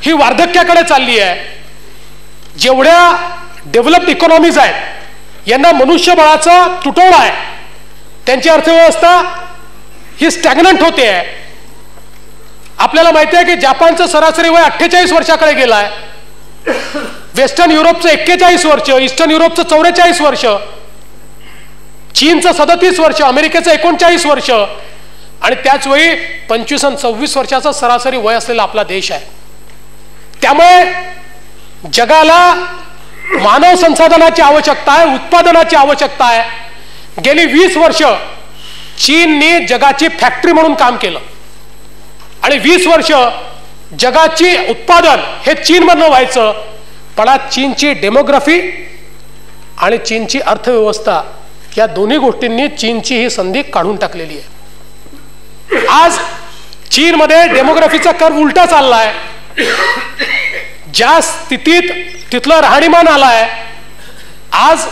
ही वार्धक्याकडे चालली आहे. जेवढ्या डेव्हलप्ड इकॉनॉमीज आहेत यांना मनुष्यबळाचा तुटवडा आहे, त्यांची अर्थव्यवस्था ही स्टॅग्नंट होते आहे. आपल्याला माहिती आहे की जपानचं सरासरी वय 48 वर्षाकडे गेलं आहे, वेस्टर्न युरोपचं 41 वर्ष, ईस्टर्न युरोपचं 44 वर्ष, चीनचं 37 वर्ष, अमेरिकेचं 39 वर्ष, आणि त्याचवेळी 25 आणि 26 वर्षाचं सरासरी वय असलेला आपला देश आहे. त्यामुळे जगाला मानव संसाधनाची आवश्यकता आहे, उत्पादनाची आवश्यकता आहे. गेली 20 वर्ष चीनने जगाची फॅक्टरी म्हणून काम केलं आणि 20 वर्ष जगाची उत्पादन हे चीनमधनं व्हायचं. पण आज चीनची डेमोग्राफी आणि चीनची अर्थव्यवस्था या दोन्ही गोष्टींनी चीनची ही संधी काढून टाकलेली आहे. आज चीनमध्ये डेमोग्राफीचा कर्व उलटा चाललाय. ज्या स्थितीत तिथलं राहणीमान आलाय आज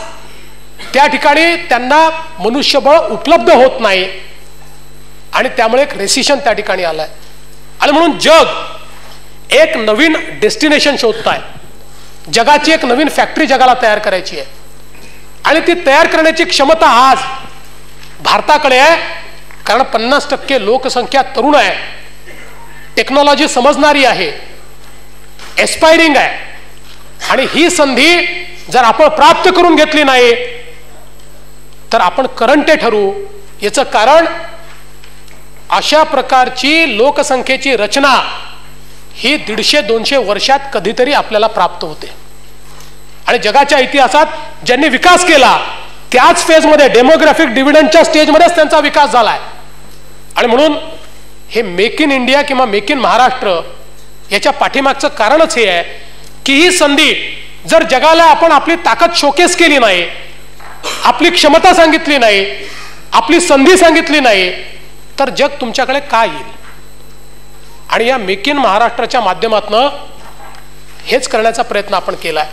त्या ठिकाणी त्यांना मनुष्यबळ उपलब्ध होत नाही आणि त्यामुळे एक रेसिशन त्या ठिकाणी आलाय. आणि म्हणून जग एक नवीन डेस्टिनेशन शोधताय. जगाची एक नवीन फॅक्टरी जगाला तयार करायची आहे आणि ती तयार करण्याची क्षमता आज भारताकडे आहे. कारण 50% लोकसंख्या तरुण आहे, टेक्नॉलॉजी समजणारी आहे, एस्पायरिंग आहे. आणि ही संधी जर आपण प्राप्त करून घेतली नाही तर आपण करंटे ठरू. याचं कारण अशा प्रकारची लोकसंख्येची रचना ही 150-200 वर्षात कधीतरी आपल्याला प्राप्त होते. आणि जगाच्या इतिहासात ज्यांनी विकास केला त्याच फेजमध्ये डेमोग्राफिक डिव्हिडंडच्या स्टेजमध्येच त्यांचा विकास झालाय. आणि म्हणून हे मेक इन इंडिया किंवा मेक इन महाराष्ट्र याच्या पाठीमागचं कारणच हे आहे की ही संधी जर जगाला आपण आपली ताकद शोकेस केली नाही, आपली क्षमता सांगितली नाही, आपली संधी सांगितली नाही तर जग तुमच्याकडे का येईल. आणि या मेक इन महाराष्ट्राच्या माध्यमातून हेच करण्याचा प्रयत्न आपण केलाय.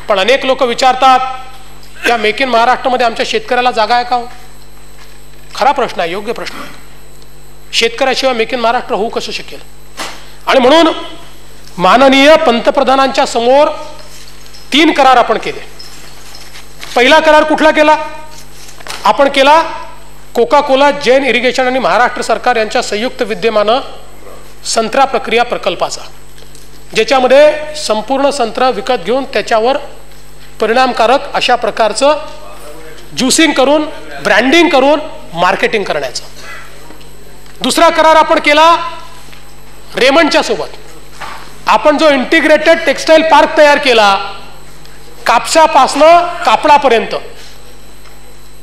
पण अनेक लोक विचारतात या मेक इन महाराष्ट्रामध्ये आमच्या शेतकऱ्याला जागा आहे का हो? खरा प्रश्न आहे, योग्य प्रश्न आहे. शेतकऱ्याशिवाय मेक इन महाराष्ट्र होऊ कसं शकेल. आणि म्हणून माननीय पंतप्रधानांच्या समोर 3 करार आपण केले. पहिला करार कुठला केला आपण केला? कोका कोला, जैन इरिगेशन आणि महाराष्ट्र सरकार यांच्या संयुक्त विद्यमानं संत्रा प्रक्रिया प्रकल्पाचा, ज्याच्यामध्ये संपूर्ण संत्रा विकत घेऊन त्याच्यावर परिणामकारक अशा प्रकारचं ज्युसिंग करून ब्रँडिंग करून मार्केटिंग करण्याचं. दुसरा करार आपण केला रेमंडच्या सोबत. आपण जो इंटिग्रेटेड टेक्सटाईल पार्क तयार केला कापसापासनं कापडापर्यंत,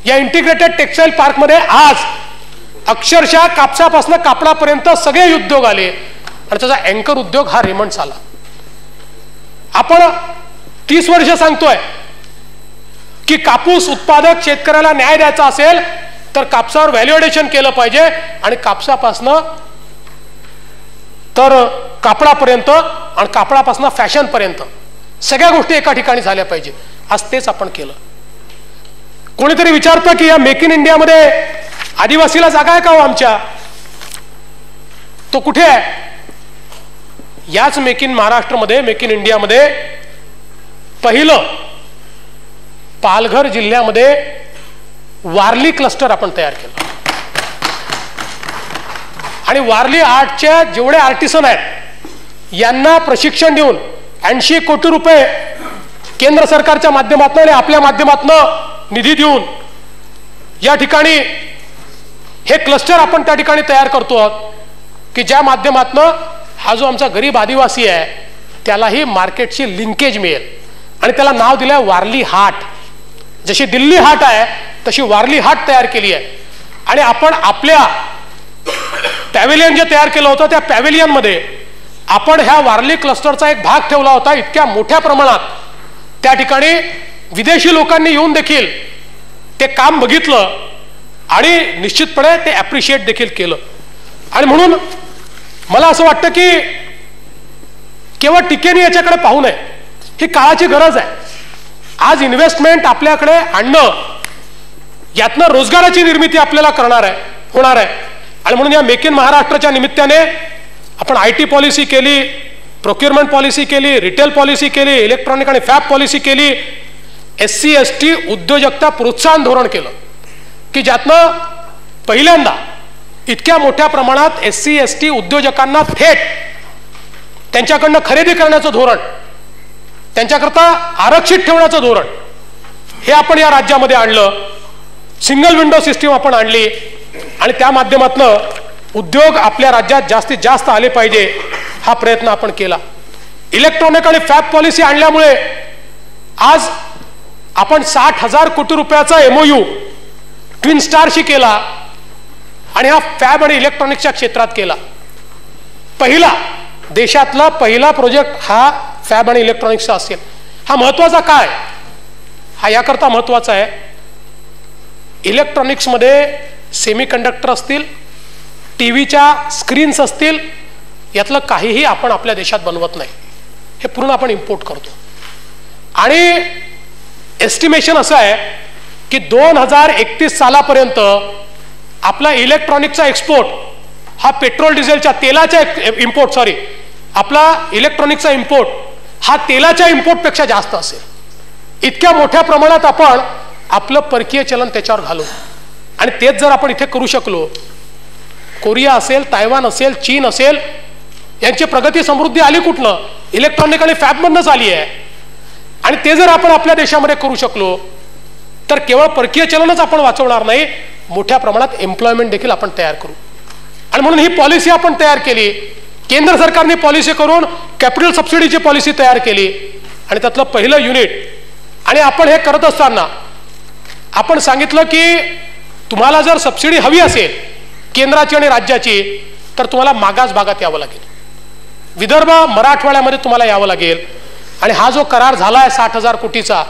या इंटिग्रेटेड टेक्सटाईल पार्कमध्ये आज अक्षरशः कापसापासनं कापडापर्यंत सगळे उद्योग आले आणि त्याचा अँकर उद्योग हा रेमंड झाला. आपण 30 वर्ष सांगतोय की कापूस उत्पादक शेतकऱ्याला न्याय द्यायचा असेल तर कापसावर व्हॅल्युएशन केलं पाहिजे आणि कापसापासनं तर कापडापर्यंत आणि कापडापासनं फॅशनपर्यंत सगळ्या गोष्टी एका ठिकाणी झाल्या पाहिजे. आज तेच आपण केलं. कोणीतरी विचारतं की या मेक इन इंडियामध्ये आदिवासीला जागा आहे का हो आमच्या? तो कुठे आहे? याच मेक इन महाराष्ट्रामध्ये, मेक इन इंडियामध्ये पहिलं पालघर जिल्ह्यामध्ये वारली क्लस्टर आपण तयार केलं. आणि वारली आर्टच्या जेवढे आर्टिसन आहेत यांना प्रशिक्षण देऊन 80 कोटी रुपये केंद्र सरकारच्या माध्यमातून आणि आपल्या माध्यमातून निधी देऊन या ठिकाणी हे क्लस्टर आपण त्या ठिकाणी तयार करतो आहोत की ज्या माध्यमातून हा जो आमचा गरीब आदिवासी आहे त्यालाही मार्केटची लिंकेज मिळेल. आणि त्याला नाव दिलंय वारली हाट. जशी दिल्ली हाट आहे तशी वारली हाट तयार केली आहे. आणि आपण आपल्या पॅव्हिलियन जे तयार केलं होतं त्या पॅव्हिलियनमध्ये आपण ह्या वारली क्लस्टरचा एक भाग ठेवला होता. इतक्या मोठ्या प्रमाणात त्या ठिकाणी विदेशी लोकांनी येऊन देखील ते काम बघितलं आणि निश्चितपणे ते ॲप्रिशिएट देखील केलं. आणि म्हणून मला असं वाटतं की केवळ टीकेने याच्याकडे पाहू नये, ही काळाची गरज आहे. आज इन्व्हेस्टमेंट आपल्याकडे आणणं यातनं रोजगाराची निर्मिती आपल्याला होणार आहे. आणि म्हणून या मेक इन महाराष्ट्राच्या निमित्ताने आपण IT पॉलिसी केली, प्रोक्युरमेंट पॉलिसी केली, रिटेल पॉलिसी केली, इलेक्ट्रॉनिक आणि फॅब पॉलिसी केली, SC ST उद्योजकता प्रोत्साहन धोरण केलं की ज्यातनं पहिल्यांदा इतक्या मोठ्या प्रमाणात SC ST उद्योजकांना थेट त्यांच्याकडनं खरेदी करण्याचं धोरण, त्यांच्याकरता आरक्षित ठेवण्याचं धोरण हे आपण या राज्यामध्ये आणलं. सिंगल विंडो सिस्टीम आपण आणली आणि त्या माध्यमातून उद्योग आपल्या राज्यात जास्तीत जास्त आले पाहिजे हा प्रयत्न आपण केला. इलेक्ट्रॉनिक आणि फॅब पॉलिसी आणल्यामुळे आज आपण 60,000 कोटी रुपयाचा MOU ट्विन स्टारशी केला आणि हा फॅब आणि इलेक्ट्रॉनिक्सच्या क्षेत्रात केला. पहिला देशातला पहिला प्रोजेक्ट हा फॅब आणि इलेक्ट्रॉनिक्सचा असेल. हा महत्वाचा काय? हा याकरता महत्वाचा आहे, इलेक्ट्रॉनिक्समध्ये सेमीकंडक्टर असतील, टीव्हीच्या स्क्रीन्स असतील, यातलं काहीही आपण आपल्या देशात बनवत नाही, हे पूर्ण आपण इम्पोर्ट करतो. आणि एस्टिमेशन असं आहे की 2031 सालापर्यंत आपला इलेक्ट्रॉनिकचा एक्सपोर्ट हा पेट्रोल डिझेलच्या तेलाच्या आपला इलेक्ट्रॉनिकचा इम्पोर्ट हा तेलाच्या इम्पोर्टपेक्षा जास्त असेल. इतक्या मोठ्या प्रमाणात आपण आपलं परकीय चलन त्याच्यावर घालू. आणि तेच जर आपण इथे करू शकलो, कोरिया असेल, तायवान असेल, चीन असेल, यांची प्रगती समृद्धी आली कुठनं? इलेक्ट्रॉनिक आणि फॅबमधनंच आली आहे. आणि ते जर आपण आपल्या देशामध्ये करू शकलो तर केवळ परकीय चलनच आपण वाचवणार नाही, मोठ्या प्रमाणात एम्प्लॉयमेंट देखील आपण तयार करू. आणि म्हणून ही पॉलिसी आपण तयार केली. केंद्र सरकारने पॉलिसी करून कॅपिटल सबसिडीची पॉलिसी तयार केली आणि त्यातलं पहिलं युनिट. आणि आपण हे करत असताना आपण सांगितलं की तुम्हाला जर सबसिडी हवी असेल केंद्राची आणि राज्याची, तर तुम्हाला मागास भागात यावं लागेल, विदर्भ मराठवाड्यामध्ये तुम्हाला यावं लागेल. आणि हा जो करार झाला आहे 60,000 कोटीचा,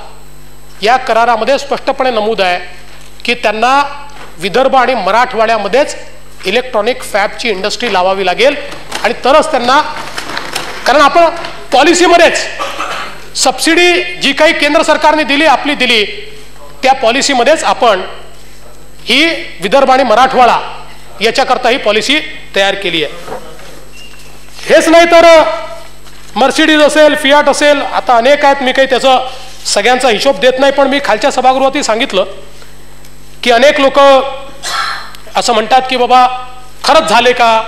या करारामध्ये स्पष्टपणे नमूद आहे की त्यांना विदर्भ आणि मराठवाड्यामध्येच इलेक्ट्रॉनिक फॅबची इंडस्ट्री लावावी लागेल. आणि तरच त्यांना, कारण आपण पॉलिसीमध्येच सबसिडी जी काही केंद्र सरकारने दिली, आपली दिली, त्या पॉलिसीमध्येच आपण ही विदर्भ आणि मराठवाडा याच्याकरता ही पॉलिसी तयार केली आहे. हेच नाही तर मर्सिडीज असेल, फियाट असेल, आता अनेक आहेत, मी काही त्याचा सगळ्यांचा हिशोब देत नाही. पण मी खालच्या सभागृहातही सांगितलं की अनेक लोक असं म्हणतात की बाबा खरंच झाले का,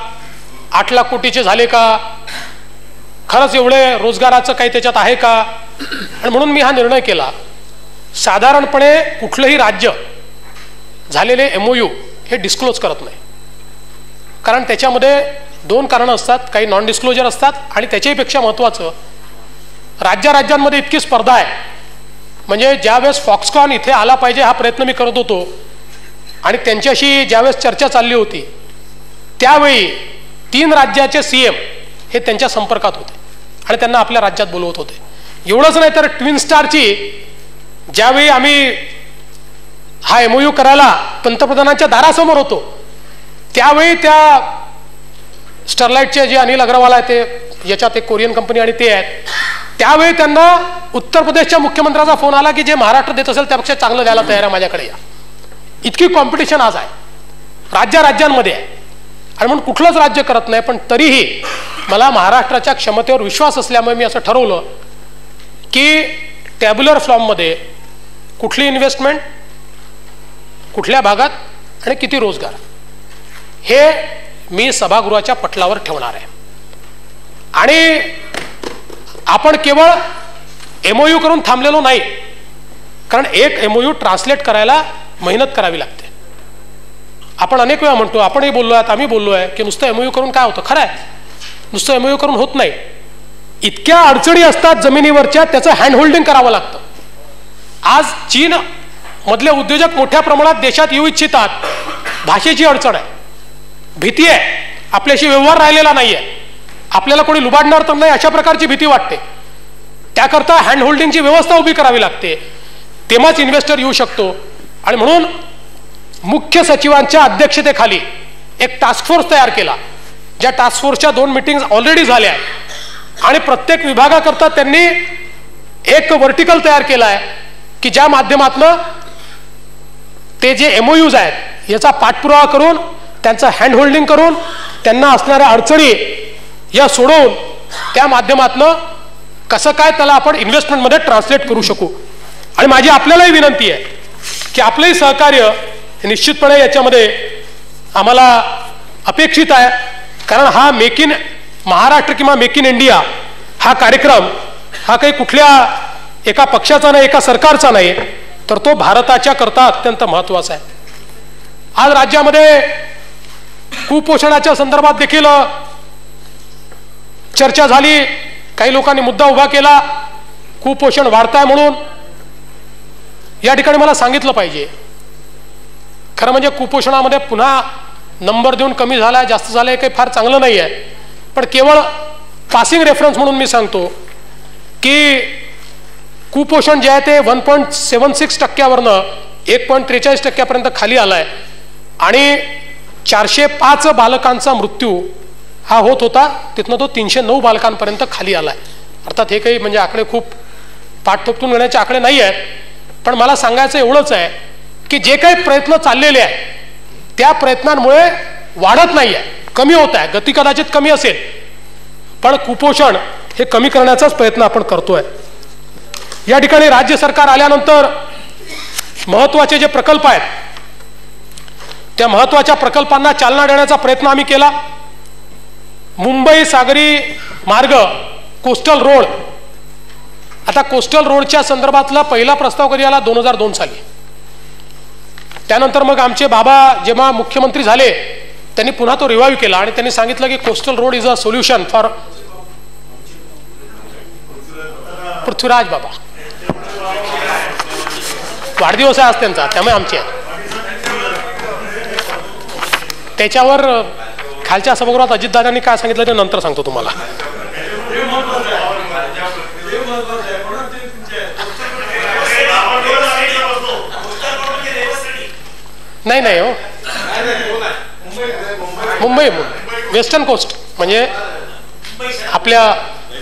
8 लाख कोटीचे झाले का, खरंच एवढे रोजगाराचं काही त्याच्यात आहे का. आणि म्हणून मी हा निर्णय केला, साधारणपणे कुठलंही राज्य झालेले MOU हे डिस्क्लोज करत नाही, कारण त्याच्यामध्ये 2 कारणं असतात, काही नॉन डिस्क्लोजर असतात आणि त्याच्याहीपेक्षा महत्त्वाचं, राज्यांमध्ये इतकी स्पर्धा आहे. म्हणजे ज्यावेळेस फॉक्सकॉन इथे आला पाहिजे हा प्रयत्न मी करत होतो आणि त्यांच्याशी ज्यावेळेस चर्चा चालली होती, त्यावेळी 3 राज्याचे CM हे त्यांच्या संपर्कात होते आणि त्यांना आपल्या राज्यात बोलवत होते. एवढंच नाही तर ट्विन स्टारची ज्यावेळी आम्ही हा MOU करायला पंतप्रधानांच्या दारासमोर होतो, त्यावेळी त्या स्टरलाइटचे जे अनिल अग्रवाल आहे, ते याच्यात एक कोरियन कंपनी आणि ते आहेत, त्यावेळी त्यांना उत्तर प्रदेशच्या मुख्यमंत्र्याचा फोन आला की जे महाराष्ट्र देत असेल त्यापेक्षा चांगलं द्यायला तयार आहे, माझ्याकडे या. इतकी कॉम्पिटिशन आज आहे, राज्यांमध्ये आहे. आणि म्हणून कुठलंच राज्य करत नाही. पण तरीही मला महाराष्ट्राच्या क्षमतेवर विश्वास असल्यामुळे मी असं ठरवलं की टॅब्युलर फॉर्ममध्ये कुठली इन्व्हेस्टमेंट, कुठल्या भागात आणि किती रोजगार, हे मी सभागृहाच्या पटलावर ठेवणार आहे. आणि आपण केवळ MOU करून थांबलेलो नाही, कारण एक MOU ट्रान्सलेट करायला मेहनत करावी लागते. आपण अनेक वेळा म्हणतो, आपणही बोललो आहात, आम्ही बोललो आहे की नुसतं MOU करून काय होतं. खरं आहे, नुसतं MOU करून होत नाही. इतक्या अडचणी असतात जमिनीवरच्या, त्याचं हँडहोल्डिंग करावं लागतं. आज चीन मधले उद्योजक मोठ्या प्रमाणात देशात येऊ इच्छितात. भाषेची अडचण आहे, भीती आहे, आपल्याशी व्यवहार राहिलेला नाही आहे, आपल्याला कोणी लुबाडणार तर नाही अशा प्रकारची भीती वाटते. त्याकरता हँडहोल्डिंगची व्यवस्था उभी करावी लागते, तेव्हाच इन्व्हेस्टर येऊ शकतो. आणि म्हणून मुख्य सचिवांच्या अध्यक्षतेखाली एक टास्क फोर्स तयार केला, ज्या टास्क फोर्सच्या 2 मीटिंग्स ऑलरेडी झाल्या आणि प्रत्येक विभागाकरता त्यांनी एक वर्टिकल तयार केला आहे की ज्या माध्यमातून ते जे MOUs आहेत याचा पाठपुरावा करून, त्यांचं हँडहोल्डिंग करून, त्यांना असणाऱ्या अडचणी या सोडवून, त्या माध्यमातून कसं काय त्याला आपण इन्व्हेस्टमेंटमध्ये ट्रान्सलेट करू शकू. आणि माझी आपल्यालाही विनंती आहे की आपलंही सहकार्य निश्चितपणे याच्यामध्ये आम्हाला अपेक्षित आहे. कारण हा मेक इन महाराष्ट्र किंवा मेक इन इंडिया हा कार्यक्रम हा काही कुठल्या एका पक्षाचा नाही, एका सरकारचा नाही, तर तो भारताच्या करता अत्यंत महत्त्वाचा आहे. आज राज्यामध्ये कुपोषणाच्या संदर्भात देखील चर्चा झाली. काही लोकांनी मुद्दा उभा केला, कुपोषण वाढताय म्हणून. या ठिकाणी मला सांगितलं पाहिजे, खरं म्हणजे कुपोषणामध्ये पुन्हा नंबर देऊन कमी झालाय, जास्त झालाय, काही फार चांगलं नाही आहे. पण केवळ पासिंग रेफरन्स म्हणून मी सांगतो की कुपोषण जे आहे ते 1.76% 1.43% खाली आलाय. आणि 405 बालकांचा मृत्यू हा होत होता, तिथनं तो 309 बालकांपर्यंत खाली आलाय. अर्थात हे काही म्हणजे आकडे खूप पाठ थोपटून घेण्याचे आकडे नाही आहेत, पण मला सांगायचं एवढंच आहे की जे काही प्रयत्न चाललेले आहेत त्या प्रयत्नांमुळे वाढत नाही आहे, कमी होत आहे. गती कदाचित कमी असेल, पण कुपोषण हे कमी करण्याचाच प्रयत्न आपण करतोय. या ठिकाणी राज्य सरकार आल्यानंतर महत्त्वाचे जे प्रकल्प आहेत त्या महत्त्वाच्या प्रकल्पांना चालना देण्याचा प्रयत्न आम्ही केला. मुंबई सागरी मार्ग, कोस्टल रोड. आता कोस्टल रोडच्या संदर्भातला पहिला प्रस्ताव कधी आला? 2002 साली. त्यानंतर मग आमचे बाबा जेव्हा मुख्यमंत्री झाले त्यांनी पुन्हा तो रिवाईव्ह केला आणि त्यांनी सांगितलं की coastal road is a solution for Prithviraj बाबा. वाढदिवस आहे आज त्यांचा, त्यामुळे आमचे त्याच्यावर खालच्या सभागृहात अजितदादांनी काय सांगितलं ते नंतर सांगतो तुम्हाला. नाही नाही हो, मुंबई वेस्टर्न कोस्ट म्हणजे आपल्या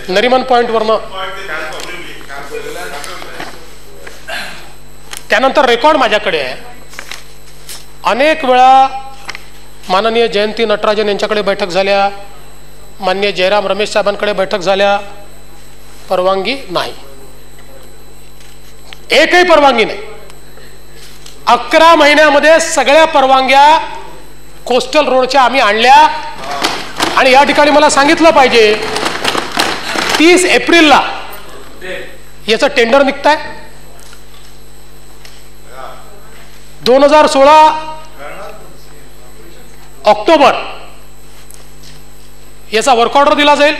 नरिमन पॉइंटवरनं. त्यानंतर रेकॉर्ड माझ्याकडे आहे. अनेक वेळा माननीय जयंती नटराजन यांच्याकडे बैठक झाल्या, माननीय जयराम रमेश साहेबांकडे बैठक झाल्या, परवानगी नाही, एकही परवानगी नाही. 11 महिन्यामध्ये सगळ्या परवानग्या कोस्टल रोडच्या आम्ही आणल्या. आणि या ठिकाणी मला सांगितलं पाहिजे 30 एप्रिलला याचं टेंडर निघतंय. 2016 ऑक्टोबर याचा वर्क ऑर्डर दिला जाईल.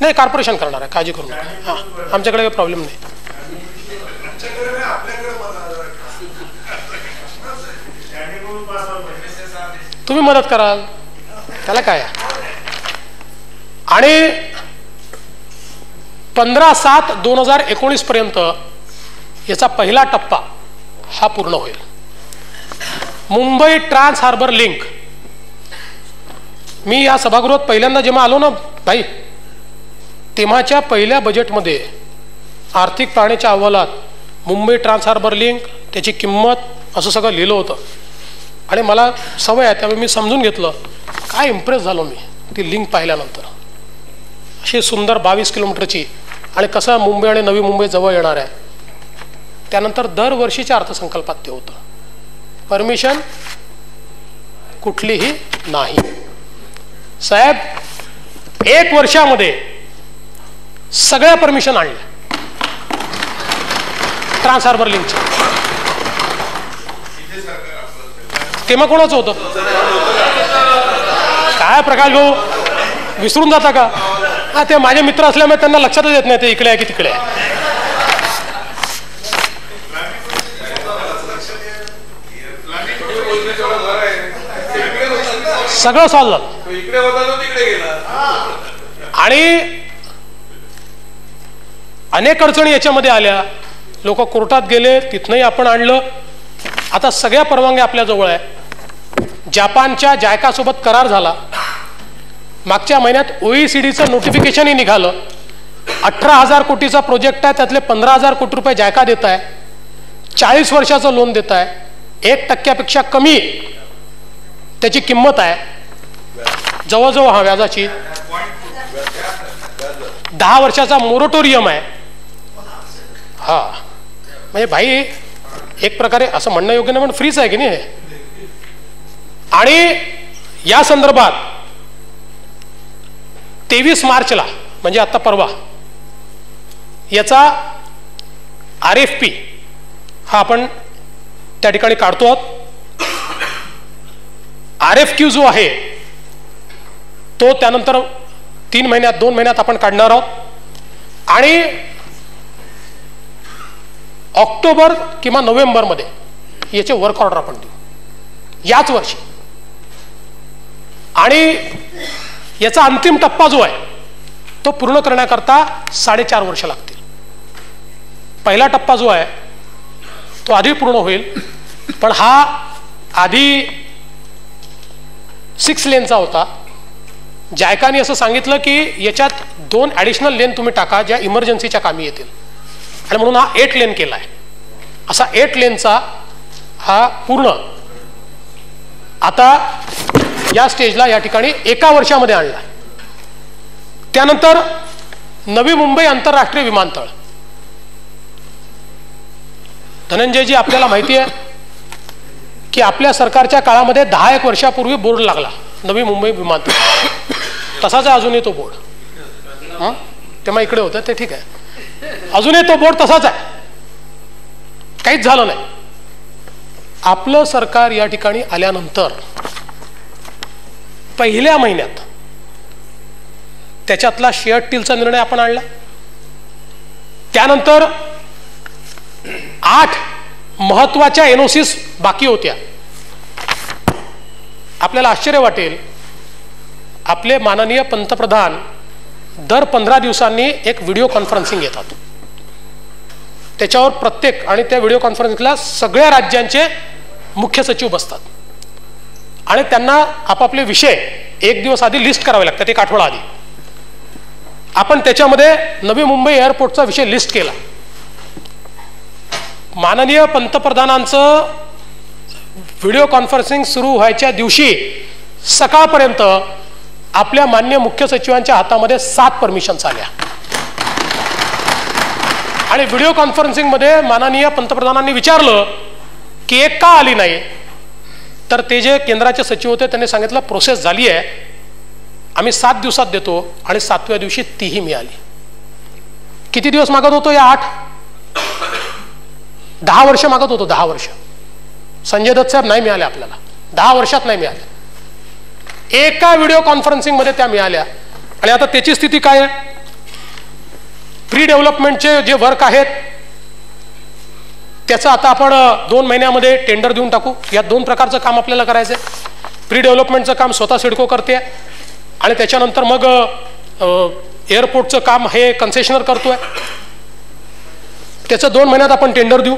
नाही, कॉर्पोरेशन करणार आहे, काळजी करू नका. हां, आमच्याकडे काही प्रॉब्लेम नाही. तुम्ही मदत कराल त्याला काय. आणि 15/7/2019 पर्यंत याचा पहिला टप्पा हा पूर्ण होईल. Mumbai trans harbour link. मी या सभागृहात पहिल्यांदा जेव्हा आलो ना भाई, तेव्हाच्या पहिल्या बजेटमध्ये आर्थिक पाहणीच्या अहवालात मुंबई ट्रान्स हार्बर लिंक, त्याची किंमत असं सगळं लिहिलं होतं. आणि मला सवय आहे त्यामुळे मी समजून घेतलं. काय इम्प्रेस झालो मी ती लिंक पाहिल्यानंतर. अशी सुंदर 22 किलोमीटरची, आणि कसं मुंबई आणि नवी मुंबई जवळ येणार आहे. त्यानंतर दरवर्षीच्या अर्थसंकल्पात ते होतं. परमिशन कुठलीही नाही. साहेब 1 वर्षामध्ये सगळ्या परमिशन आणल्या ट्रान्स हार्बर लिंकच्या. तेव्हा कोणाचं होतं? काय प्रकाश भाऊ विसरून जाता का? हा, ते माझे मित्र असल्यामुळे त्यांना लक्षातच येत नाही ते इकडे आहे की तिकडे आहे. सगळं सॉल्व झालं. आणि अनेक अडचणी याच्यामध्ये आल्या. लोक कोर्टात गेले, तिथनंही आपण आणलं. आता सगळ्या परवानग्या आपल्या जवळ आहे. जपानच्या जायका सोबत करार झाला. मागच्या महिन्यात OECDचं नोटिफिकेशनही निघालं. 18,000 कोटीचा प्रोजेक्ट आहे, त्यातले 15,000 कोटी रुपये जायका देत आहे. 40 वर्षाचं लोन देत आहे. 1% कमी त्याची किंमत आहे जवळजवळ. हा व्याजाची 10 वर्षाचा मोरटोरियम आहे. हा म्हणजे भाई एक प्रकारे असं म्हणणं योग्य नाही, पण फ्रीच आहे की नाही. आणि या संदर्भात 23 मार्चला म्हणजे आता परवा याचा RFP हा आपण त्या ठिकाणी काढतो आहोत. RFQ जो आहे तो त्यानंतर 3 महिन्यात 2 महिन्यात आपण काढणार आहोत. आणि ऑक्टोबर किंवा नोव्हेंबरमध्ये याचे वर्क ऑर्डर आपण देऊ याच वर्षी. आणि याचा अंतिम टप्पा जो आहे तो पूर्ण करण्याकरता 4.5 वर्ष लागतील. पहिला टप्पा जो आहे तो आधी पूर्ण होईल, पण हा आधी 6 लेनचा होता. जायकाने असं सांगितलं की याच्यात 2 ॲडिशनल लेन तुम्ही टाका ज्या इमर्जन्सीच्या कामी येतील, आणि म्हणून हा 8 लेन केला आहे. असा 8 लेनचा हा पूर्ण आता या स्टेजला या ठिकाणी 1 वर्षामध्ये आणला. त्यानंतर नवी मुंबई आंतरराष्ट्रीय विमानतळ. धनंजयजी, आपल्याला माहिती आहे की आपल्या सरकारच्या काळामध्ये 10-1 वर्षापूर्वी बोर्ड लागला नवी मुंबई विमानतळ. तसाच आहे अजूनही तो बोर्ड. तेव्हा इकडे होतं ते ठीक आहे, अजूनही तो बोर्ड तसाच आहे, काहीच झालं नाही. आपलं सरकार या ठिकाणी आल्यानंतर पहिल्या महिन्यात त्याच्यातला शेअर डीलचा निर्णय आपण आणला. त्यानंतर 8 महत्वाच्या एनओसीस बाकी होत्या. आपल्याला आश्चर्य वाटेल, आपले माननीय पंतप्रधान दर 15 दिवसांनी एक व्हिडिओ कॉन्फरन्सिंग घेतात. त्याच्यावर प्रत्येक, आणि त्या व्हिडिओ कॉन्फरन्सिंगला सगळ्या राज्यांचे मुख्य सचिव बसतात आणि त्यांना आपापले विषय 1 दिवस आधी लिस्ट करावे लागतात, 1 आठवडा आधी. आपण त्याच्यामध्ये नवी मुंबई एअरपोर्टचा विषय लिस्ट केला. माननीय पंतप्रधानांचं व्हिडिओ कॉन्फरन्सिंग सुरू व्हायच्या दिवशी सकाळपर्यंत आपल्या मान्य मुख्य सचिवांच्या हातामध्ये 7 परमिशन्स आल्या. आणि व्हिडिओ कॉन्फरन्सिंगमध्ये माननीय पंतप्रधानांनी विचारलं की एक का आली नाही, तर ते जे केंद्राचे सचिव होते त्यांनी सांगितलं प्रोसेस झाली आहे, आम्ही 7 दिवसात देतो, आणि 7व्या दिवशी तीही मिळाली. किती दिवस मागत होतो या 8? 10 वर्ष मागत होतो, 10 वर्ष. संजय दत्त साहेब नाही मिळाले आपल्याला, 10 वर्षात नाही मिळाले. एका व्हिडिओ कॉन्फरन्सिंग मध्ये त्या मिळाल्या. आणि आता त्याची स्थिती काय आहे? प्री डेव्हलपमेंटचे जे वर्क आहेत त्याचं आता आपण 2 महिन्यामध्ये टेंडर देऊन टाकू. या 2 प्रकारचं काम आपल्याला करायचं आहे. प्री डेव्हलपमेंटचं काम स्वतः सिडको करते आणि त्याच्यानंतर मग एअरपोर्टचं काम हे कन्सेशनर करतोय. त्याचं 2 महिन्यात आपण टेंडर देऊ,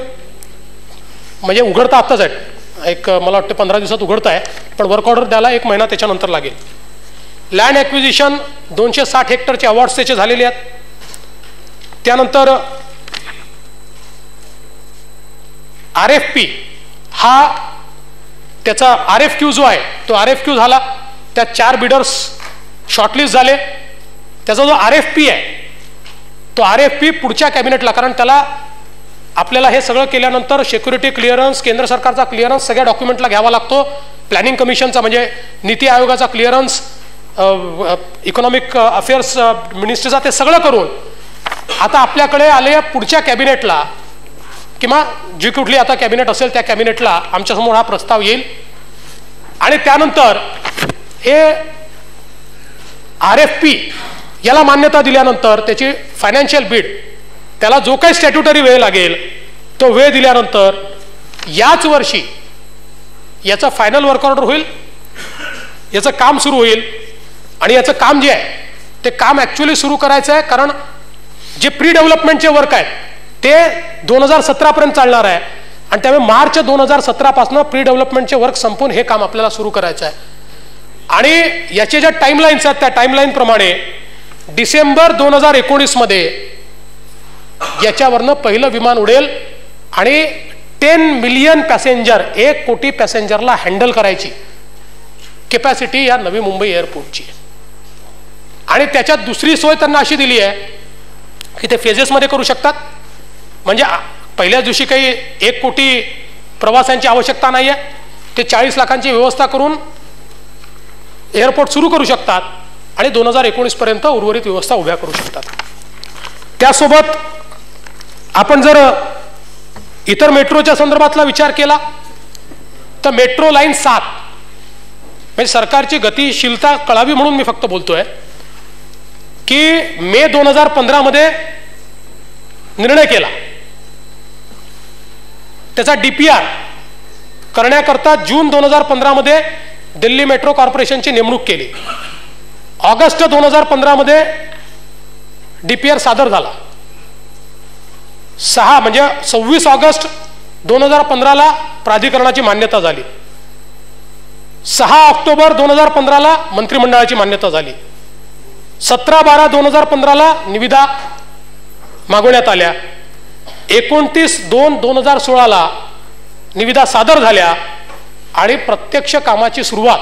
म्हणजे उघडता आत्ताच आहे, एक मला वाटतं 15 दिवसात उघडत आहे, पण वर्क ऑर्डर द्यायला 1 महिना त्याच्यानंतर लागेल. लँड ॲक्विजिशन 260 हेक्टरचे अवॉर्ड्स त्याचे झालेले आहेत. त्यानंतर RFP हा त्याचा RFQ जो आहे तो RFQ झाला. त्यात 4 बिडर्स शॉर्टलिस्ट झाले. त्याचा जो RFP आहे तो RFP पुढच्या कॅबिनेटला, कारण त्याला आपल्याला हे सगळं केल्यानंतर सिक्युरिटी क्लिअरन्स, केंद्र सरकारचा क्लिअरन्स सगळ्या डॉक्युमेंटला घ्यावा लागतो. प्लॅनिंग कमिशनचा म्हणजे नीती आयोगाचा क्लिअरन्स, इकॉनॉमिक अफेअर्स मिनिस्ट्रीचा, ते सगळं करून आता आपल्याकडे आले पुढच्या कॅबिनेटला, किंवा जी कुठली आता कॅबिनेट असेल त्या कॅबिनेटला आमच्यासमोर हा प्रस्ताव येईल. आणि त्यानंतर हे RFP याला मान्यता दिल्यानंतर त्याची फायनान्शियल बीड, त्याला जो काही स्टॅट्युटरी वेळ लागेल तो वेळ दिल्यानंतर याच वर्षी याचा फायनल वर्क ऑर्डर होईल, याचं काम सुरू होईल. आणि याचं काम जे आहे ते काम ॲक्च्युअली सुरू करायचं आहे, कारण जे प्री डेव्हलपमेंटचे वर्क आहेत ते 2017 पर्यंत चालणार आहे. आणि त्यामुळे मार्च 2017 पासून प्री डेव्हलपमेंटचे वर्क संपून हे काम आपल्याला सुरू करायचं आहे. आणि याचे ज्या टाइमलाईन्स आहेत त्या टाइमलाईन प्रमाणे डिसेंबर 2019 मध्ये याच्यावरनं पहिलं विमान उडेल आणि 10 मिलियन पॅसेंजर, 1 कोटी पॅसेंजरला हँडल करायची कॅपॅसिटी या नवी मुंबई एअरपोर्टची. आणि त्याच्यात दुसरी सोय त्यांना अशी दिली आहे की ते फेजेसमध्ये करू शकतात. म्हणजे पहिल्याच दिवशी काही 1 कोटी प्रवाशांची आवश्यकता नाही आहे, ते 40 लाखांची व्यवस्था करून एअरपोर्ट सुरू करू शकतात आणि 2019 पर्यंत उर्वरित व्यवस्था उभ्या करू शकतात. त्यासोबत आपण जर इतर मेट्रोच्या संदर्भातला विचार केला तर मेट्रो लाईन 7, म्हणजे सरकारची गतिशीलता कळावी म्हणून मी फक्त बोलतोय की मे 2015 मध्ये निर्णय केला. त्याचा DPR करण्याकरता जून 2015 मध्ये दिल्ली मेट्रो कॉर्पोरेशनची नेमणूक केली. ऑगस्ट 2015 मध्ये DPR सादर झाला. 26 ऑगस्ट 2015 ला प्राधिकरणाची मान्यता झाली. 6 ऑक्टोबर 2015ला मंत्रिमंडळाची मान्यता झाली. 17/12/2015ला निविदा मागवण्यात आल्या. 29/2/2016ला निविदा सादर झाल्या आणि प्रत्यक्ष कामाची सुरुवात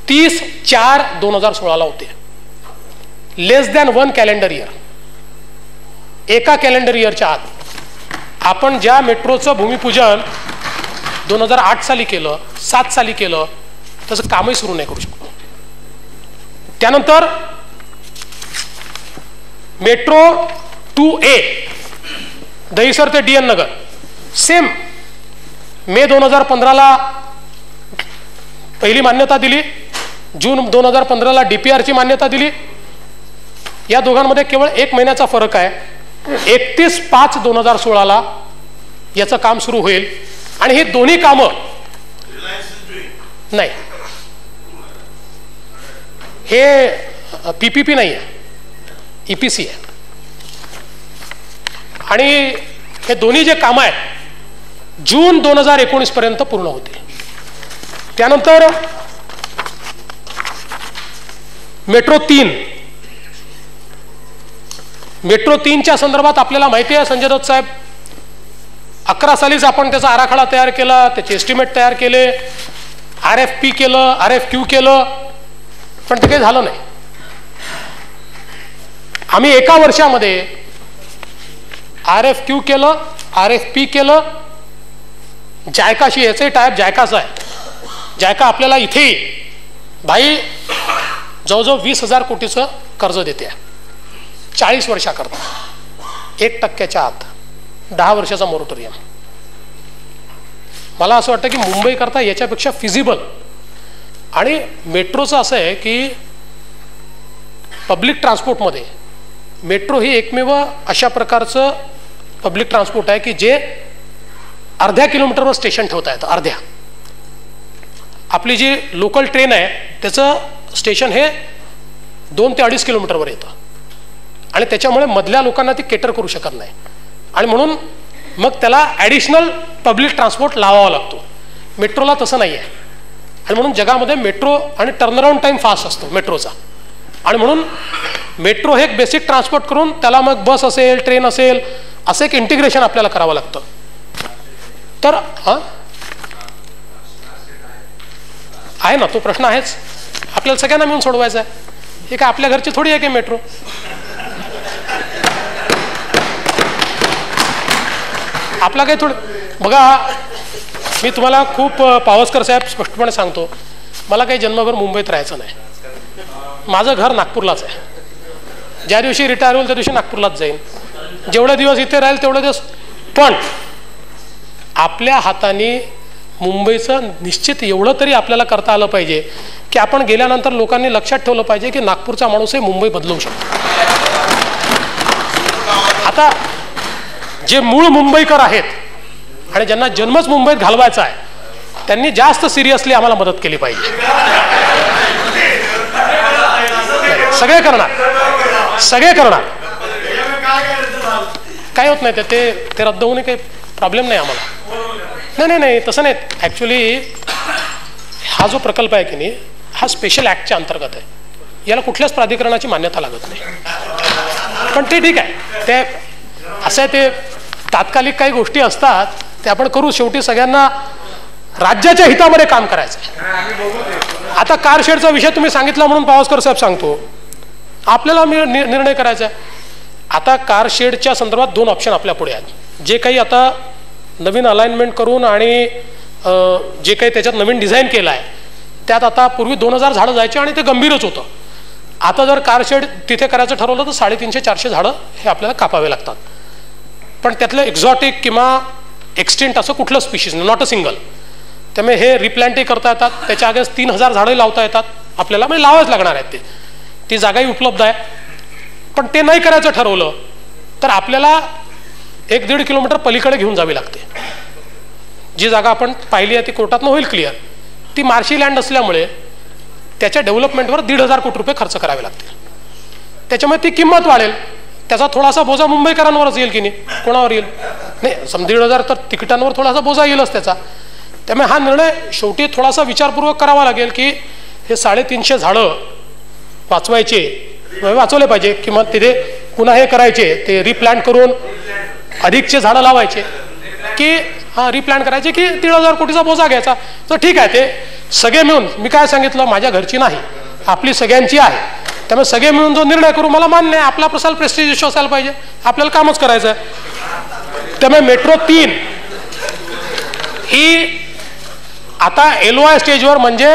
30/4/2016ला होते. लेस दॅन 1 कॅलेंडर इयर. एका कॅलेंडर इयरच्या आत आपण ज्या मेट्रोचं भूमिपूजन 2008 साली केलं, 7 साली केलं, तसं कामही सुरू नाही करू शकतो. त्यानंतर मेट्रो 2A दहिसर ते DN नगर सेम मे 2015ला पहिली मान्यता दिली. जून 2015ला DPRची मान्यता दिली. या दोघांमध्ये केवळ 1 महिन्याचा फरक आहे. 31/5/2016ला याचं काम सुरू होईल. आणि ही दोन्ही कामं नाही, हे PPP नाही आहे, EPC आहे. आणि हे दोन्ही जे कामं आहेत जून 2019 पर्यंत पूर्ण होतील. त्यानंतर मेट्रो 3च्या संदर्भात आपल्याला माहिती आहे संजय दत्त साहेब, 11 सालीच आपण त्याचा आराखडा तयार केला, त्याचे एस्टिमेट तयार केले, RFP केलं, RFQ केलं, पण ते काही झालं नाही. आम्ही एका वर्षामध्ये RFQ केलं, RFP केलं. जायकाशी याचंही टायप जायकाचं आहे. जायका आपल्याला इथे भाई जवळजवळ 20,000 कोटीचं कर्ज देते 40 वर्षाकरता, 1% आत, 10 वर्षाचा मोरटोरियम. मला असं वाटतं की मुंबईकरता याच्यापेक्षा फिजिबल. आणि मेट्रोचं असं आहे की पब्लिक ट्रान्सपोर्टमध्ये मेट्रो ही एकमेव अशा प्रकारचं पब्लिक ट्रान्सपोर्ट आहे की जे अर्ध्या किलोमीटरवर स्टेशन ठेवता येतं. अर्ध्या. आपली जी लोकल ट्रेन आहे त्याचं स्टेशन हे 2 ते 2.5 किलोमीटरवर येतं आणि त्याच्यामुळे मधल्या लोकांना ती केटर करू शकत नाही. आणि म्हणून मग त्याला ॲडिशनल पब्लिक ट्रान्सपोर्ट लावावा लागतो. मेट्रोला तसं नाही आहे. आणि म्हणून जगामध्ये मेट्रो आणि टर्नअराउंड टाईम फास्ट असतो मेट्रोचा. आणि म्हणून मेट्रो हे एक बेसिक ट्रान्सपोर्ट करून त्याला मग बस असेल, ट्रेन असेल, असं एक इंटिग्रेशन आपल्याला करावं लागतं. तर आहे ना, तो प्रश्न आहेच. आपल्याला सगळ्यांना मिळून सोडवायचा आहे. हे काय आपल्या घरची थोडी आहे की मेट्रो. आपला काही थोडं बघा, मी तुम्हाला खूप पावसकर साहेब स्पष्टपणे सांगतो, मला काही जन्मभर मुंबईत राहायचं नाही. माझं घर नागपूरलाच आहे. ज्या दिवशी रिटायर होईल त्या दिवशी नागपूरलाच जाईन. जेवढे दिवस इथे राहील तेवढे दिवस. पण आपल्या हाताने मुंबईचं निश्चित एवढं तरी आपल्याला करता आलं पाहिजे की आपण गेल्यानंतर लोकांनी लक्षात ठेवलं पाहिजे की नागपूरचा माणूसही मुंबई बदलवू शकतो. आता जे मूळ मुंबईकर आहेत आणि ज्यांना जन्मच मुंबईत घालवायचा आहे त्यांनी जास्त सिरियसली आम्हाला मदत केली पाहिजे. सगळे करणार. काय होत नाही ते रद्द होणे काही प्रॉब्लेम नाही आम्हाला. नाही तसं नाही. ॲक्च्युली हा जो प्रकल्प आहे की नाही, हा स्पेशल ॲक्टच्या अंतर्गत आहे. याला कुठल्याच प्राधिकरणाची मान्यता लागत नाही. पण ते ठीक आहे. ते असं आहे, ते तात्कालिक काही गोष्टी असतात ते आपण करू. शेवटी सगळ्यांना राज्याच्या हितामध्ये काम करायचं आहे. आता कारशेडचा विषय तुम्ही सांगितला म्हणून पावसकर साहेब सांगतो, आपल्याला निर्णय करायचा आहे. आता कारशेडच्या संदर्भात 2 ऑप्शन आपल्या पुढे आहेत. जे काही आता नवीन अलाइनमेंट करून आणि जे काही त्याच्यात नवीन डिझाईन केलं आहे त्यात आता पूर्वी 2000 झाडं जायचे आणि ते गंभीरच होतं. आता जर कारशेड तिथे करायचं ठरवलं तर 350-400 झाडं हे आपल्याला कापावे लागतात. पण त्यातलं एक्झॉटिक किंवा एक्सटेंट असं कुठलं स्पीशीज नाही, नॉट अ सिंगल. त्यामुळे हे रिप्लॅन्टही करता येतात. त्याच्या आगे 3000 झाडंही लावता येतात आपल्याला, म्हणजे लावाच लागणार आहेत. ती जागाही उपलब्ध आहे. पण ते नाही करायचं ठरवलं तर आपल्याला 1-1.5 किलोमीटर पलीकडे घेऊन जावी लागते. जी जागा आपण पाहिली आहे ती कोर्टातनं होईल क्लिअर. ती मार्शी लँड असल्यामुळे त्याच्या डेव्हलपमेंटवर 1,500 कोटी रुपये खर्च करावे लागतील. त्याच्यामुळे ती किंमत वाढेल. त्याचा थोडासा बोजा मुंबईकरांवरच येईल की नाही, कोणावर येईल नाही. 1,500 तर तिकिटांवर थोडासा बोजा येईलच त्याचा. त्यामुळे हा निर्णय शेवटी थोडासा विचारपूर्वक करावा लागेल की हे 350 झाडं वाचवले पाहिजे किंवा तिथे पुन्हा हे करायचे, ते रिप्लांट करून अधिकचे झाडं लावायचे की रिप्लांट करायचे की 1,500 कोटीचा बोजा घ्यायचा. तर ठीक आहे, ते सगळे मिळून, मी काय सांगितलं, माझ्या घरची नाही, आपली सगळ्यांची आहे, त्यामुळे सगळे मिळून जो निर्णय करू मला मान्य आहे. आपला प्रसार प्रेस्टिज इश्यू असायला पाहिजे, आपल्याला कामच करायचं आहे. त्यामुळे मेट्रो 3 ही आता LOI स्टेजवर म्हणजे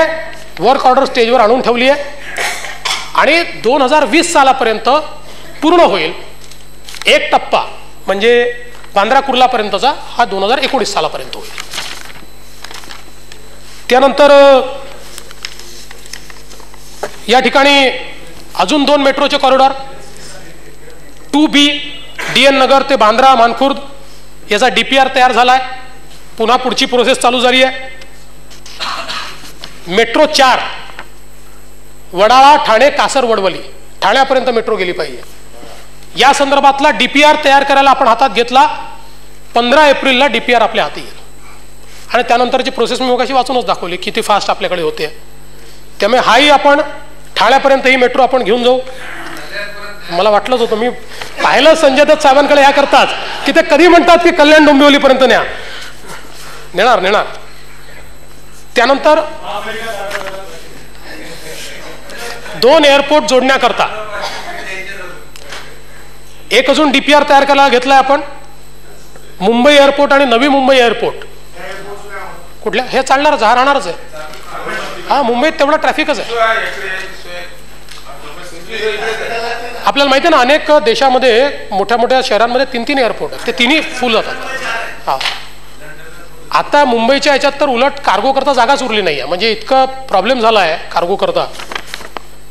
वर्क ऑर्डर स्टेजवर आणून ठेवली आहे आणि 2020 सालापर्यंत पूर्ण होईल. एक टप्पा म्हणजे बांद्रा कुर्लापर्यंतचा हा 2019 सालापर्यंत होईल. त्यानंतर या ठिकाणी अजून 2 मेट्रोचे कॉरिडॉर 2B DN नगर ते बांद्रा मानखुर्द याचा DPR तयार झालाय, पुन्हा पुढची प्रोसेस चालू झाली आहे. मेट्रो 4 वडाळा ठाणे कासर वडवली ठाण्यापर्यंत मेट्रो गेली पाहिजे. या संदर्भातला DPR तयार करायला आपण हातात घेतला. 15 एप्रिलला DPR आपल्या हाती येईल आणि त्यानंतरची प्रोसेस मी मगाशी वाचूनच दाखवली किती फास्ट आपल्याकडे होते. त्यामुळे हाही आपण ठाण्यापर्यंत ही मेट्रो आपण घेऊन जाऊ. मला वाटलंच होतं, मी पाहिलं संजय दत्त साहेबांकडे या करताच की ते कधी म्हणतात की कल्याण डोंबिवलीपर्यंत नेणार. त्यानंतर 2 एअरपोर्ट जोडण्याकरता एक अजून DPR तयार करायला घेतलाय आपण. मुंबई एअरपोर्ट आणि नवी मुंबई एअरपोर्ट कुठल्या हे चालणारच, हा राहणारच आहे. हा, मुंबईत तेवढं ट्रॅफिकच आहे. आपल्याला माहिती आहे ना, अनेक देशामध्ये मोठ्या मोठ्या शहरांमध्ये 3-3 एअरपोर्ट आहेत, ते तिन्ही फुल जातात. हा, आता मुंबईच्या याच्यात तर उलट कार्गो करता जागाच उरली नाही आहे, म्हणजे इतका प्रॉब्लेम झाला आहे कार्गो करता.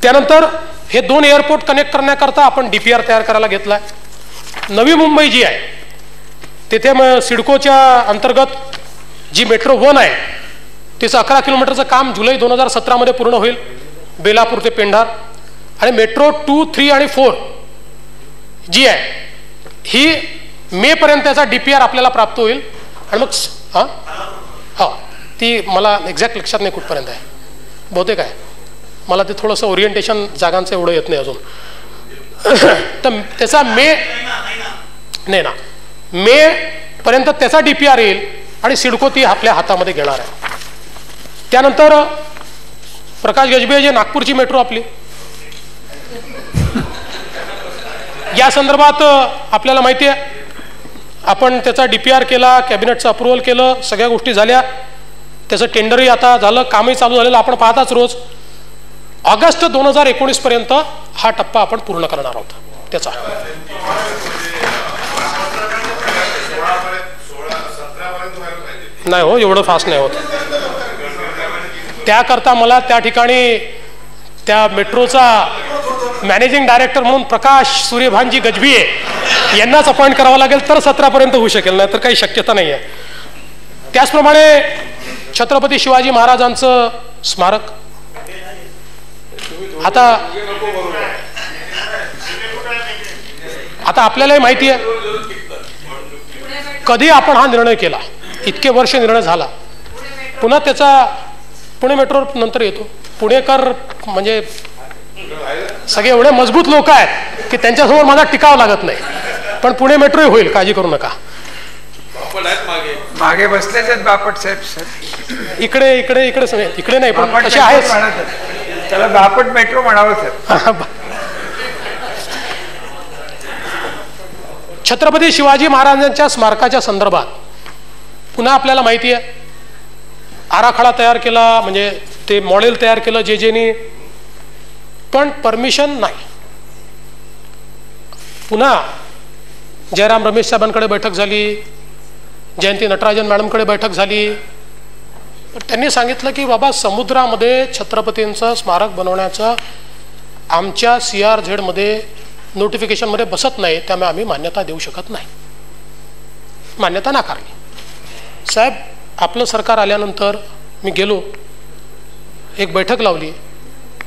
त्यानंतर हे 2 एअरपोर्ट कनेक्ट करण्याकरता आपण DPR तयार करायला घेतलाय. नवी मुंबई जी आहे तिथे सिडकोच्या अंतर्गत जी मेट्रो 1 आहे तिचं 11 किलोमीटरचं काम जुलै 2017 मध्ये पूर्ण होईल, बेलापूर ते पेंढार. आणि मेट्रो 2, 3 आणि 4 जी आहे ही मे पर्यंत त्याचा DPR आपल्याला प्राप्त होईल. आणि मग ती मला एक्झॅक्ट लक्षात नाही कुठपर्यंत आहे, बहुतेक आहे, मला ते थोडंसं ओरिएंटेशन जागांचं एवढं येत नाही अजून. तर त्याचा मे पर्यंत त्याचा DPR येईल आणि सिडको ती आपल्या हातामध्ये घेणार आहे. त्यानंतर प्रकाश गजबे जे नागपूरची मेट्रो आपली, या संदर्भात आपल्याला माहिती आहे आपण त्याचा DPR केला, कॅबिनेटचं अप्रुव्हल केलं, सगळ्या गोष्टी झाल्या, त्याचं टेंडरही आता झालं, कामही चालू झालेलं आपण पाहताच रोज. ऑगस्ट 2019 पर्यंत हा टप्पा आपण पूर्ण करणार आहोत त्याचा. नाही हो, एवढं फास्ट नाही होत. त्याकरता मला त्या ठिकाणी त्या मेट्रोचा मॅनेजिंग डायरेक्टर म्हणून प्रकाश सूर्यभानजी गजभिये यांनाच अपॉइंट करावं लागेल, तर 17 पर्यंत होऊ शकेल, नाही तर काही शक्यता नाही आहे. त्याचप्रमाणे छत्रपती शिवाजी महाराजांचं स्मारक आता आपल्यालाही माहिती आहे कधी आपण हा निर्णय केला, इतके वर्ष निर्णय झाला, पुन्हा त्याचा पुणे मेट्रो नंतर येतो. पुणेकर म्हणजे सगळे एवढे मजबूत लोक आहेत की त्यांच्यासमोर माझा टिकाव लागत नाही, पण पुणे मेट्रो होईल, काळजी करू नका. मागे बसलेच आहेत बापट साहेब. इकडे इकडे इकडे इकडे नाही, पण असे आहेच. त्याला बापट मेट्रो म्हणावं सर. छत्रपती शिवाजी महाराजांच्या स्मारकाच्या संदर्भात पुन्हा आपल्याला माहिती आहे आराखडा तयार केला, म्हणजे ते मॉडेल तयार केलं जेजेनी, पण परमिशन नाही. पुन्हा जयराम रमेश साहेबांकडे बैठक झाली, जयंती नटराजन मॅडमकडे बैठक झाली. त्यांनी सांगितलं की बाबा समुद्रामध्ये छत्रपतींचं स्मारक बनवण्याचं आमच्या CRZ मध्ये नोटिफिकेशनमध्ये बसत नाही, त्यामुळे आम्ही मान्यता देऊ शकत नाही. मान्यता नाकारली. साहेब आपलं सरकार आल्यानंतर मी गेलो, एक बैठक लावली.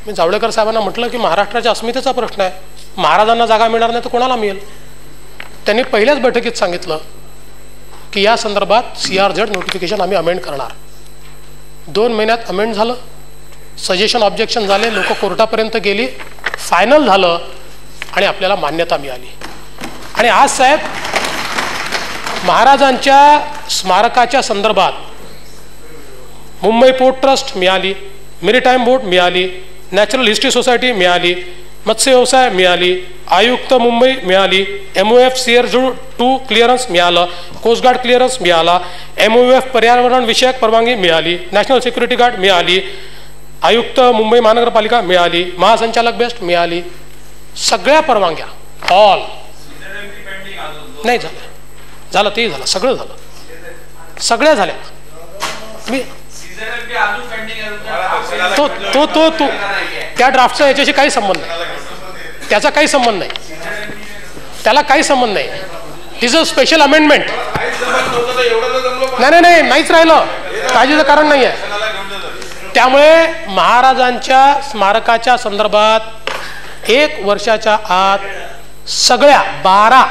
मी जावडेकर साहेबांना म्हटलं की महाराष्ट्राच्या अस्मितेचा प्रश्न आहे, महाराजांना जागा मिळणार नाही तर कोणाला मिळेल. त्यांनी पहिल्याच बैठकीत सांगितलं की या संदर्भात CRZ नोटिफिकेशन आम्ही अमेंड करणार. 2 महिन्यात अमेंड झालं, सजेशन ऑब्जेक्शन झाले, लोक कोर्टापर्यंत गेली, फायनल झालं आणि आपल्याला मान्यता मिळाली. आणि आज साहेब महाराजांच्या स्मारकाच्या संदर्भात मुंबई पोर्ट ट्रस्ट मिळाली, मेरीटाईम बोर्ड मिळाली, नॅचरल हिस्ट्री सोसायटी मिळाली, मत्स्य व्यवसाय मिळाली, आयुक्त मुंबई मिळाली, MOF CR2 क्लिअरन्स मिळालं, कोस्टगार्ड क्लिअरन्स मिळाला, MOF पर्यावरण विषयक परवानगी मिळाली, नॅशनल सिक्युरिटी गार्ड मिळाली, आयुक्त मुंबई महानगरपालिका मिळाली, महासंचालक बेस्ट मिळाली, सगळ्या परवानग्या ऑल नाही झालं तेही झालं, सगळं झालं, सगळ्या झाल्या. मी तो तो तो तो त्या ड्राफ्टचा याच्याशी काही संबंध नाही, त्याचा काही संबंध नाही, त्याला काही संबंध नाही. Is a special amendment. नाही नाहीच राहिलं, काळजीचं कारण नाही आहे. त्यामुळे महाराजांच्या स्मारकाच्या संदर्भात 1 वर्षाच्या आत सगळ्या 12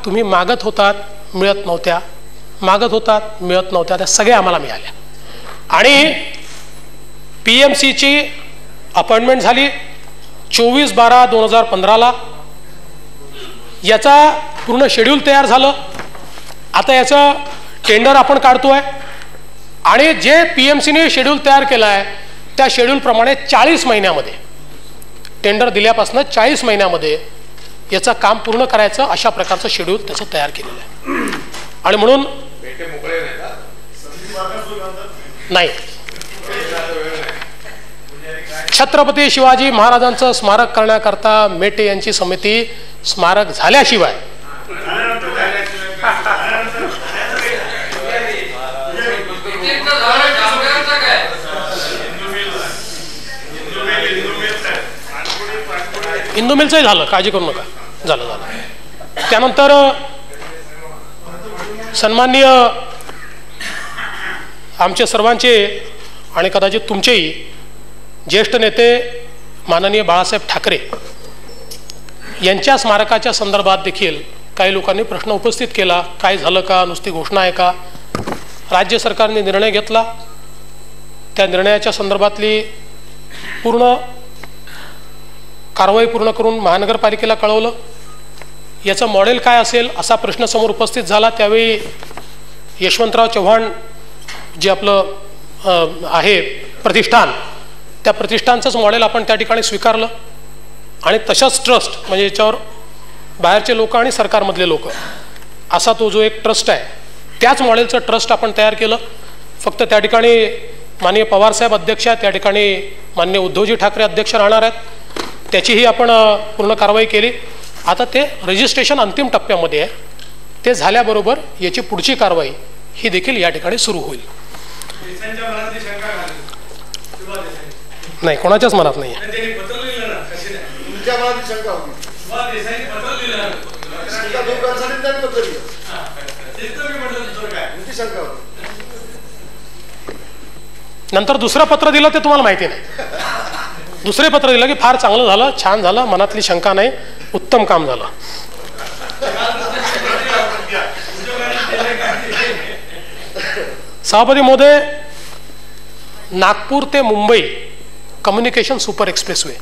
तुम्ही मागत होतात मिळत नव्हत्या, त्या सगळ्या आम्हाला मिळाल्या. आणि PMCची अपॉइंटमेंट झाली 24/12/2015. याचा पूर्ण शेड्यूल तयार झालं. आता याचं टेंडर आपण काढतोय आणि जे PMCने शेड्यूल तयार केलं आहे त्या शेड्यूलप्रमाणे 40 महिन्यामध्ये टेंडर दिल्यापासून 40 महिन्यामध्ये याचं काम पूर्ण करायचं, अशा प्रकारचं शेड्यूल त्याचं तयार केलेलं आहे. आणि म्हणून नाही, छत्रपती शिवाजी महाराजांचं स्मारक करण्याकरता मेटे यांची समिती स्मारक झाल्याशिवाय इंदू मिलचंही झालं, काळजी करू नका, झालं. त्यानंतर सन्माननीय आमचे सर्वांचे आणि कदाचित तुमचेही ज्येष्ठ नेते माननीय बाळासाहेब ठाकरे यांच्या स्मारकाच्या संदर्भात देखील काही लोकांनी प्रश्न उपस्थित केला. काय झालं का, नुसती घोषणा आहे का? राज्य सरकारने निर्णय घेतला, त्या निर्णयाच्या संदर्भातली पूर्ण कारवाई पूर्ण करून महानगरपालिकेला कळवलं. याचं मॉडेल काय असेल असा प्रश्न समोर उपस्थित झाला. त्यावेळी यशवंतराव चव्हाण जे आपलं आहे प्रतिष्ठान, त्या प्रतिष्ठानचंच मॉडेल आपण त्या ठिकाणी स्वीकारलं आणि तशाच ट्रस्ट म्हणजे याच्यावर बाहेरचे लोक आणि सरकारमधले लोक असा तो जो एक ट्रस्ट आहे त्याच मॉडेलचं ट्रस्ट आपण तयार केलं. फक्त त्या ठिकाणी माननीय पवारसाहेब अध्यक्ष आहेत, त्या ठिकाणी माननीय उद्धवजी ठाकरे अध्यक्ष राहणार आहेत, त्याचीही आपण पूर्ण कारवाई केली. आता ते रजिस्ट्रेशन अंतिम टप्प्यामध्ये आहे. ते झाल्याबरोबर याची पुढची कारवाई ही देखील या ठिकाणी सुरू होईल. नाही, कोणाच्याच मनात नाही आहे. नंतर दुसरं पत्र दिलं ते तुम्हाला माहिती नाही. दुसरे पत्र दिलं की फार चांगलं झालं, छान झालं, मनातली शंका नाही, उत्तम काम झालं. सभापती महोदय, नागपूर ते मुंबई कम्युनिकेशन सुपर एक्सप्रेसवे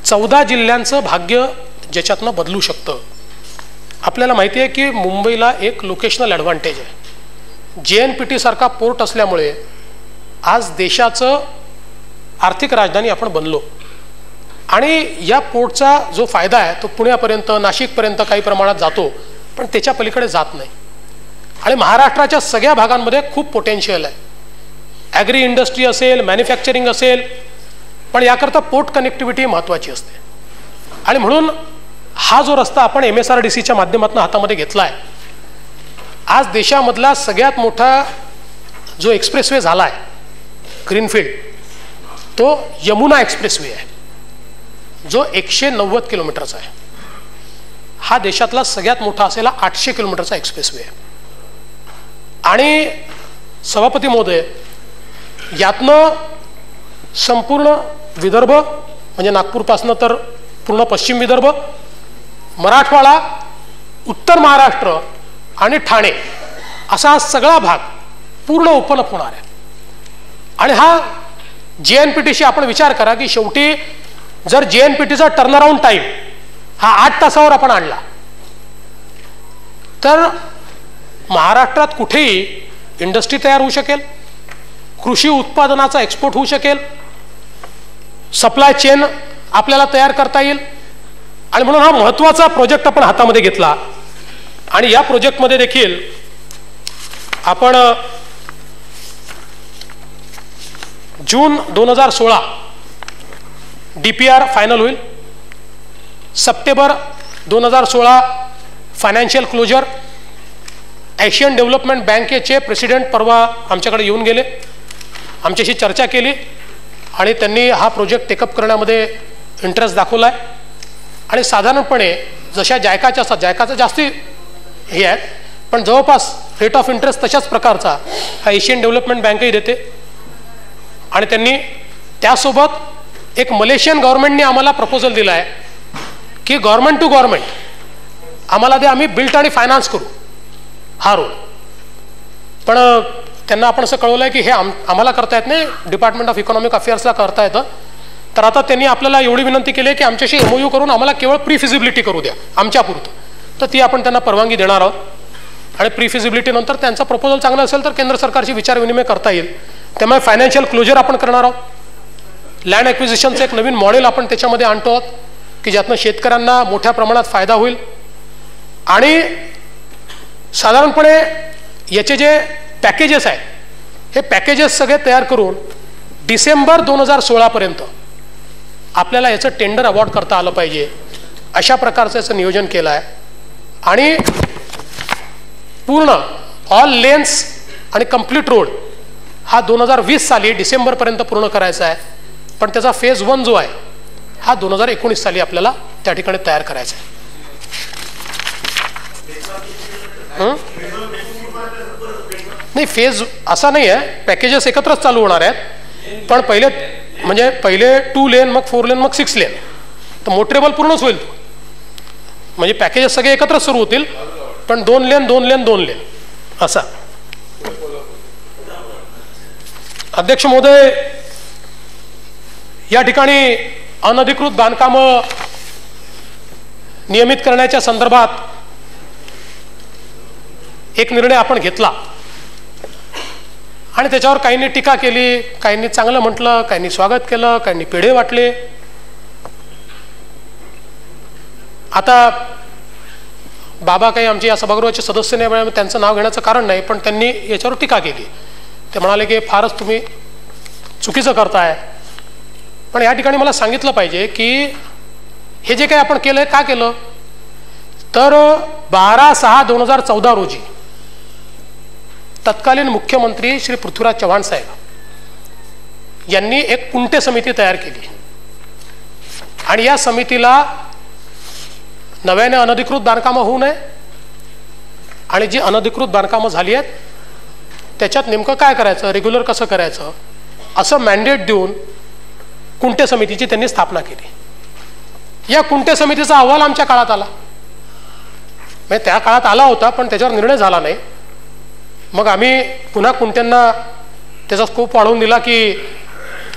14 जिल्ह्यांचं भाग्य ज्याच्यातनं बदलू शकतं. आपल्याला माहिती आहे की मुंबईला एक लोकेशनल ॲडव्हान्टेज आहे. JNPT सारखा पोर्ट असल्यामुळे आज देशाचं आर्थिक राजधानी आपण बनलो आणि या पोर्टचा जो फायदा आहे तो पुण्यापर्यंत, नाशिकपर्यंत काही प्रमाणात जातो, पण त्याच्या पलीकडे जात नाही. आणि महाराष्ट्राच्या सगळ्या भागांमध्ये खूप पोटेन्शियल आहे. ॲग्री इंडस्ट्री असेल, मॅन्युफॅक्चरिंग असेल, पण याकरता पोर्ट कनेक्टिव्हिटी महत्त्वाची असते. आणि म्हणून हा जो रस्ता आपण MSRDCच्या माध्यमातून हातामध्ये घेतला आहे, आज देशामधला सगळ्यात मोठा जो एक्सप्रेसवे झाला आहे ग्रीनफील्ड, तो यमुना एक्सप्रेसवे आहे जो 190 किलोमीटरचा आहे. हा देशातला सगळ्यात मोठा असलेला 800 किलोमीटरचा एक्सप्रेसवे आहे. आणि सभापती महोदय, यातनं संपूर्ण विदर्भ म्हणजे नागपूरपासनं तर पूर्ण पश्चिम विदर्भ, मराठवाडा, उत्तर महाराष्ट्र आणि ठाणे असा हा सगळा भाग पूर्ण ओपन अप होणार आहे. आणि हा JNPTशी आपण विचार करा की शेवटी जर JNPTचा टर्नअराउंड टाईम हा 8 तासावर आपण आणला तर महाराष्ट्रात कुठेही इंडस्ट्री तयार होऊ शकेल, कृषी उत्पादनाचा एक्सपोर्ट होऊ शकेल, सप्लाय चेन आपल्याला तयार करता येईल. आणि म्हणून हा महत्त्वाचा प्रोजेक्ट आपण हातामध्ये घेतला. आणि या प्रोजेक्टमध्ये देखील आपण जून 2016 DPR फायनल होईल, September 2016 financial closure. Asian development बँकेचे प्रेसिडेंट परवा आमच्याकडे येऊन गेले, आमच्याशी चर्चा केली आणि त्यांनी हा प्रोजेक्ट टेकअप करण्यामध्ये इंटरेस्ट दाखवला आहे. आणि साधारणपणे जशा जायकाच्या असतात, जायकाचं जास्ती हे आहेत, पण जवळपास रेट ऑफ इंटरेस्ट तशाच प्रकारचा हा एशियन डेव्हलपमेंट बँकही देते. आणि त्यांनी त्यासोबत एक मलेशियन गव्हर्नमेंटने आम्हाला प्रपोजल दिला आहे की गव्हर्नमेंट टू गव्हर्नमेंट आम्हाला ते आम्ही बिल्ट आणि फायनान्स करू हा रोड. पण त्यांना आपण असं कळवलं आहे की हे आम्हाला करता येत नाही, डिपार्टमेंट ऑफ इकॉनॉमिक अफेअर्सला करता येतं. तर आता त्यांनी आपल्याला एवढी विनंती केली आहे की आमच्याशी MOU करून आम्हाला केवळ प्री फिजिबिलिटी करू द्या आमच्यापुरतं. तर ती आपण त्यांना परवानगी देणार आहोत. आणि प्री फिजिबिलिटी नंतर त्यांचा प्रपोजल चांगला असेल तर केंद्र सरकारशी विचारविनिमय करता येईल. त्यामुळे फायनान्शियल क्लोजर आपण करणार आहोत. लँड ॲक्विजिशनचं एक नवीन मॉडेल आपण त्याच्यामध्ये आणतो आहोत की ज्यातनं शेतकऱ्यांना मोठ्या प्रमाणात फायदा होईल. आणि साधारणपणे याचे जे पॅकेजेस आहेत हे पॅकेजेस सगळे तयार करून डिसेंबर 2016 आपल्याला याचं टेंडर अवॉर्ड करता आलं पाहिजे अशा प्रकारचं याचं नियोजन केलं आहे. आणि पूर्ण ऑल लेन्स आणि कंप्लीट रोड हा 2020 साली डिसेंबरपर्यंत पूर्ण करायचा आहे. पण त्याचा फेज 1 जो आहे हा 2019 साली आपल्याला त्या ठिकाणी तयार करायचा आहे. नाही, फेज असा नाही आहे, पॅकेजेस एकत्रच चालू होणार आहेत. पण पहिले 2 लेन, मग 4 लेन, मग 6 लेन, तर मोटरेबल पूर्णच होईल. म्हणजे पॅकेजेस सगळे एकत्रच सुरू होतील, पण 2 लेन 2 लेन 2 लेन असा. अध्यक्ष महोदय, या ठिकाणी अनधिकृत बांधकामं नियमित करण्याच्या संदर्भात एक निर्णय आपण घेतला आणि त्याच्यावर काहींनी टीका केली, काहींनी चांगलं म्हटलं, काहींनी स्वागत केलं, काहींनी पेढे वाटले. आता बाबा काही आमचे या सभागृहाचे सदस्य नाही, त्यांचं नाव घेण्याचं कारण नाही, पण त्यांनी याच्यावर टीका केली. ते म्हणाले की फारच तुम्ही चुकीचं करताय. पण या ठिकाणी मला सांगितलं पाहिजे की हे जे काही आपण केलंय का केलं, तर 12/6/2014 रोजी तत्कालीन मुख्यमंत्री श्री पृथ्वीराज चव्हाण साहेब यांनी एक कुंटे समिती तयार केली आणि या समितीला नव्याने अनधिकृत बांधकामं होऊ नये आणि जी अनधिकृत बांधकामं झाली आहेत त्याच्यात नेमकं काय करायचं, रेग्युलर कसं करायचं असं मॅन्डेट देऊन कुंटे समितीची त्यांनी स्थापना केली. या कुंटे समितीचा अहवाल आमच्या काळात आला, म्हणजे त्या काळात आला होता पण त्याच्यावर निर्णय झाला नाही. मग आम्ही पुन्हा कुंट्यांना त्याचा स्कोप वाढवून दिला की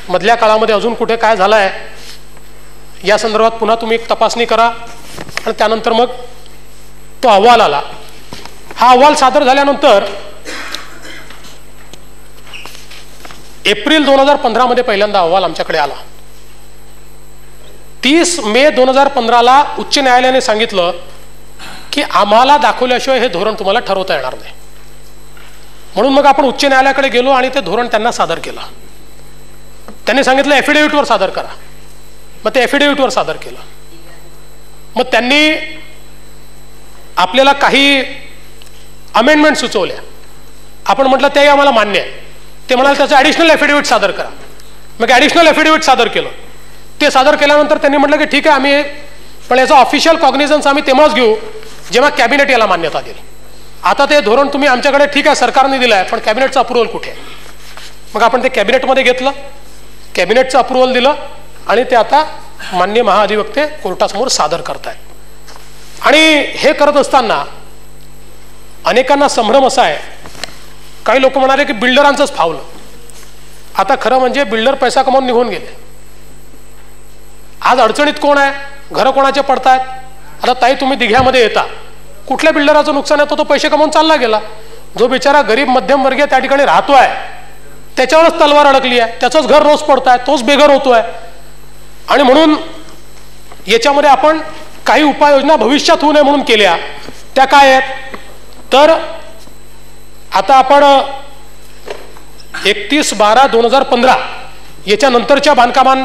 मधल्या काळामध्ये अजून कुठे काय झालं आहे या संदर्भात पुन्हा तुम्ही एक तपासणी करा. आणि त्यानंतर मग तो अहवाल आला. हा अहवाल सादर झाल्यानंतर एप्रिल 2015 पहिल्यांदा अहवाल आमच्याकडे आला. 30 मे 2015 उच्च न्यायालयाने सांगितलं की आम्हाला दाखवल्याशिवाय हे धोरण तुम्हाला ठरवता येणार नाही. म्हणून मग आपण उच्च न्यायालयाकडे गेलो आणि ते धोरण त्यांना सादर केलं. त्यांनी सांगितलं एफिडेव्हिटवर सादर करा. मग ते एफिडेव्हिटवर सादर केलं. मग त्यांनी आपल्याला काही अमेंडमेंट सुचवल्या. आपण म्हटलं तेही आम्हाला मान्य आहे. ते म्हणाले त्याचं ॲडिशनल एफिडेव्हिट सादर करा. मग ॲडिशनल एफिडेव्हिट सादर केलं. ते सादर केल्यानंतर त्यांनी म्हटलं की ठीक आहे आम्ही, पण याचा ऑफिशियल कॉग्निझन्स आम्ही तेव्हाच घेऊ जेव्हा कॅबिनेट याला मान्यता देईल. आता ते धोरण तुम्ही आमच्याकडे ठीक आहे सरकारने दिलं आहे, पण कॅबिनेटचं अप्रुव्हल कुठे आहे. मग आपण ते कॅबिनेटमध्ये घेतलं, कॅबिनेटचं अप्रुव्हल दिलं आणि ते आता माननीय महाधिवक्ते कोर्टासमोर सादर करतायत. आणि हे करत असताना अनेकांना संभ्रम असा आहे काही लोक म्हणाले की बिल्डरांचंच फावलं. आता खरं म्हणजे बिल्डर पैसा कमावून निघून गेले. आज अडचणीत कोण आहे? घरं कोणाचे पडतायत? आता ताई तुम्ही दिघ्यामध्ये येता, कुठल्या बिल्डराचं नुकसान आहे? तो पैसे कमावून चालला गेला. जो बिचारा गरीब मध्यमवर्गीय त्या ठिकाणी राहतोय त्याच्यावरच तलवार अडकली आहे, त्याचंच घर रोज पडताय, तोच बेघर होतोय. आणि म्हणून याच्यामध्ये आपण काही उपाययोजना भविष्यात होऊ नये म्हणून केल्या. त्या काय आहेत? तर आता आपण 31/12/2015 याच्या नंतरच्या बांधकामां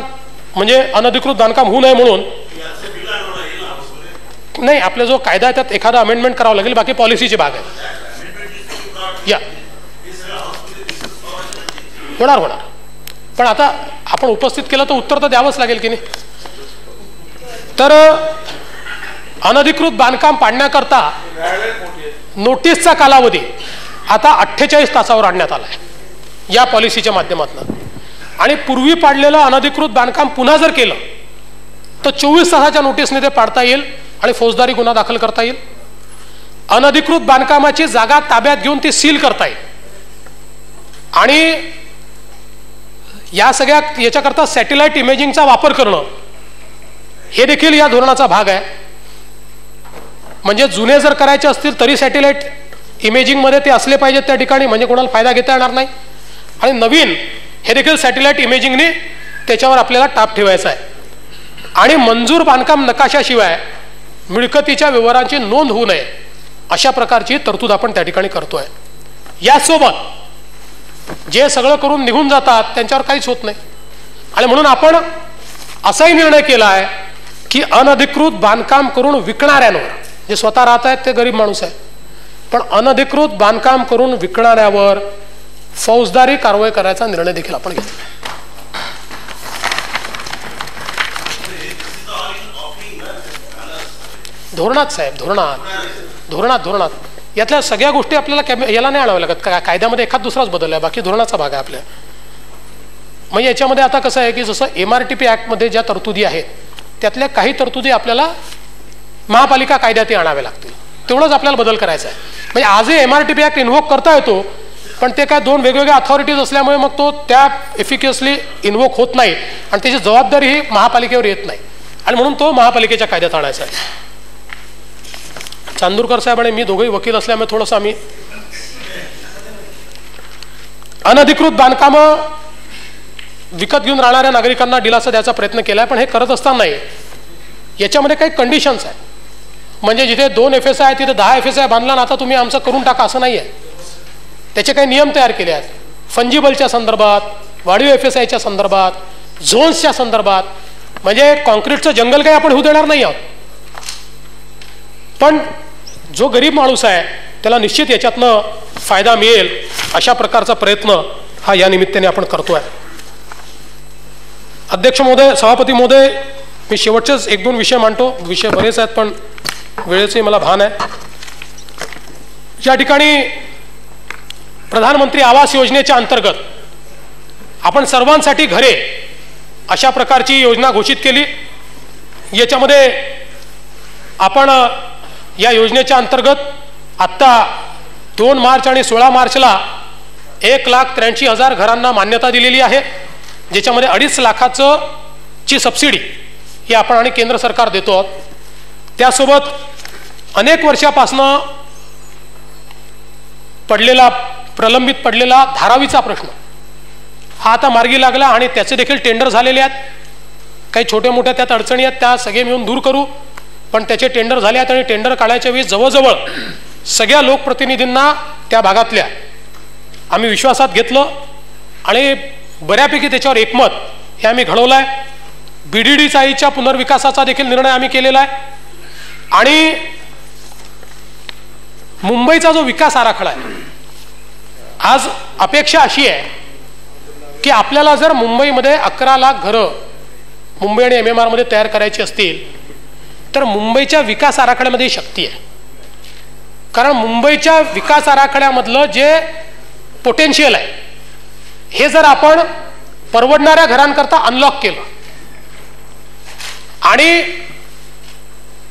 म्हणजे अनधिकृत बांधकाम होऊ नये म्हणून नाही, आपला जो कायदा आहे त्यात एखादा अमेंडमेंट करावं लागेल, बाकी पॉलिसीची भाग आहे. या होणार. पण आता आपण उपस्थित केलं तर उत्तर तर द्यावंच लागेल की नाही. तर अनधिकृत बांधकाम पाडण्याकरता नोटीसचा कालावधी आता 48 तासावर आणण्यात आला आहे या पॉलिसीच्या माध्यमातून. आणि पूर्वी पाडलेलं अनधिकृत बांधकाम पुन्हा जर केलं तर 24 तासाच्या नोटीसने ते पाडता येईल आणि फौजदारी गुन्हा दाखल करता येईल. अनधिकृत बांधकामाची जागा ताब्यात घेऊन ती सील करता येईल. आणि या सगळ्या याच्याकरता सॅटेलाइट इमेजिंगचा वापर करणं हे देखील या धोरणाचा भाग आहे. म्हणजे जुने जर करायचे असतील तरी सॅटेलाइट इमेजिंगमध्ये ते असले पाहिजेत त्या ठिकाणी, म्हणजे कोणाला फायदा घेता येणार नाही. आणि नवीन हे देखील सॅटेलाइट इमेजिंगने त्याच्यावर आपल्याला टाप ठेवायचा आहे. आणि मंजूर बांधकाम नकाशाशिवाय मिळकतीच्या व्यवहारांची नोंद होऊ नये अशा प्रकारची तरतूद आपण त्या ठिकाणी करतोय. यासोबत जे सगळं करून निघून जातात त्यांच्यावर काहीच होत नाही. आणि म्हणून आपण असाही निर्णय केला आहे की अनधिकृत बांधकाम करून विकणाऱ्यांवर, जे स्वतः राहत आहेत ते गरीब माणूस आहे, पण अनधिकृत बांधकाम करून विकणाऱ्यावर फौजदारी कारवाई करायचा निर्णय देखील आपण घेतला. धोरणात साहेब, धोरणात यातल्या सगळ्या गोष्टी आपल्याला याला नाही आणाव्या लागत. कायद्यामध्ये एखाद दुसराच बदल आहे, बाकी धोरणाचा भाग आहे आपल्या. म्हणजे याच्यामध्ये आता कसं आहे की जसं MRTP ॲक्टमध्ये ज्या तरतुदी आहेत त्यातल्या काही तरतुदी आपल्याला महापालिका कायद्यातही आणाव्या लागतील. तेवढंच आपल्याला बदल करायचा आहे. म्हणजे आजही MRTP ॲक्ट इन्व्होक करता येतो, पण ते काय दोन वेगवेगळ्या अथॉरिटीज असल्यामुळे मग तो त्या एफिकियसली इन्व्होक होत नाही आणि त्याची जबाबदारी ही महापालिकेवर येत नाही. आणि म्हणून तो महापालिकेच्या कायद्यात आणायचा आहे. चांदूरकर साहेब आणि मी दोघंही वकील असल्यामुळे थोडंसं आम्ही अनधिकृत बांधकामं विकत घेऊन राहणाऱ्या नागरिकांना दिलासा द्यायचा प्रयत्न केला आहे. पण हे करत असताना याच्यामध्ये काही कंडिशन्स आहेत. म्हणजे जिथे 2 FSI आहे तिथे 10 FSI बांधला ना आता तुम्ही आमचं करून टाका असं नाही आहे. त्याचे काही नियम तयार केले आहेत. फंजिबलच्या संदर्भात, वाढीव FSIच्या संदर्भात, झोन्सच्या संदर्भात. म्हणजे कॉन्क्रीटचं जंगल काही आपण होऊ देणार नाही आहोत, पण जो गरीब माणूस आहे त्याला निश्चित याच्यातनं फायदा मिळेल अशा प्रकारचा प्रयत्न हा या निमित्ताने आपण करतोय. अध्यक्ष महोदय, सभापती महोदय, मी शेवटचेच 1-2 विषय मांडतो. विषय बरेच आहेत पण वेळेचंही मला भान आहे. या ठिकाणी प्रधानमंत्री आवास योजनेच्या अंतर्गत आपण सर्वांसाठी घरे अशा प्रकारची योजना घोषित केली. याच्यामध्ये आपण या योजनेच्या अंतर्गत आत्ता 2 मार्च आणि 16 मार्चला 1,83,000 घरांना मान्यता दिलेली आहे, ज्याच्यामध्ये 2.5 लाखाची सबसिडी ही आपण आणि केंद्र सरकार देतो आहोत. त्यासोबत अनेक वर्षापासनं प्रलंबित पडलेला धारावीचा प्रश्न हा आता मार्गी लागला आणि त्याचे देखील टेंडर झालेले आहेत. काही छोट्या मोठ्या त्यात अडचणी आहेत, त्या सगळे मिळून दूर करू. पण त्याचे टेंडर झाले आहेत आणि टेंडर काढायच्या वेळी जवळजवळ सगळ्या लोकप्रतिनिधींना त्या भागातल्या आम्ही विश्वासात घेतलं आणि बऱ्यापैकी त्याच्यावर एकमत हे आम्ही घडवलं आहे. BDD चाळीच्या पुनर्विकासाचा देखील निर्णय आम्ही केलेला आहे. आणि मुंबईचा जो विकास आराखडा आहे, आज अपेक्षा अशी आहे की आपल्याला जर मुंबईमध्ये 11 लाख घरं मुंबई आणि MMR मध्ये तयार करायची असतील तर मुंबईच्या विकास आराखड्यामध्ये शक्ती आहे. कारण मुंबईच्या विकास आराखड्यामधलं जे पोटेन्शियल आहे हे जर आपण परवडणाऱ्या घरांकरता अनलॉक केलं आणि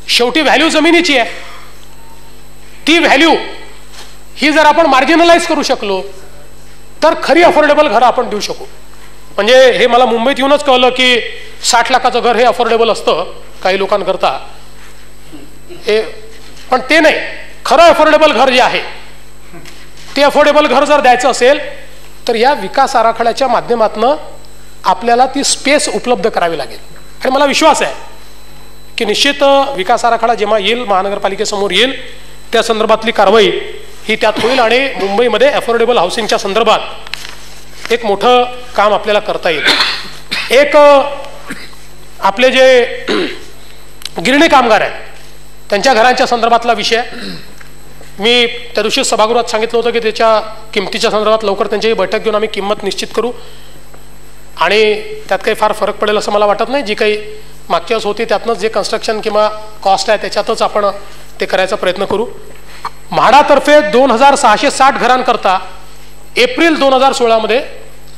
शेवटी व्हॅल्यू जमिनीची आहे, ती व्हॅल्यू ही जर आपण मार्जिनलाइज करू शकलो तर खरी अफोर्डेबल घरं आपण देऊ शकू. म्हणजे हे मला मुंबईत येऊनच कळलं की 60 लाखाचं घर हे अफोर्डेबल असतं काही लोकांकरता. हे पण ते नाही, खरं अफोर्डेबल घर जे आहे ते अफोर्डेबल घर जर द्यायचं असेल तर या विकास आराखड्याच्या माध्यमातून आपल्याला ती स्पेस उपलब्ध करावी लागेल. आणि मला विश्वास आहे की निश्चित विकास आराखडा जेव्हा येईल, महानगरपालिकेसमोर येईल, त्या संदर्भातली कारवाई ही त्यात होईल आणि मुंबईमध्ये अफोर्डेबल हाऊसिंगच्या संदर्भात एक मोठं काम आपल्याला करता येईल. एक आपले जे गिरणी कामगार आहेत त्यांच्या घरांच्या संदर्भातला विषय, मी त्या दिवशी सभागृहात सांगितलं होतं की त्याच्या किमतीच्या संदर्भात लवकर त्यांची बैठक घेऊन आम्ही किंमत निश्चित करू आणि त्यात काही फार फरक पडेल असं मला वाटत नाही. जी काही मागच्या वेळेस होती त्यातनंच जे कन्स्ट्रक्शन किंवा कॉस्ट आहे त्याच्यातच आपण ते करायचा प्रयत्न करू. म्हाडातर्फे 2660 घरांकरता एप्रिल 2016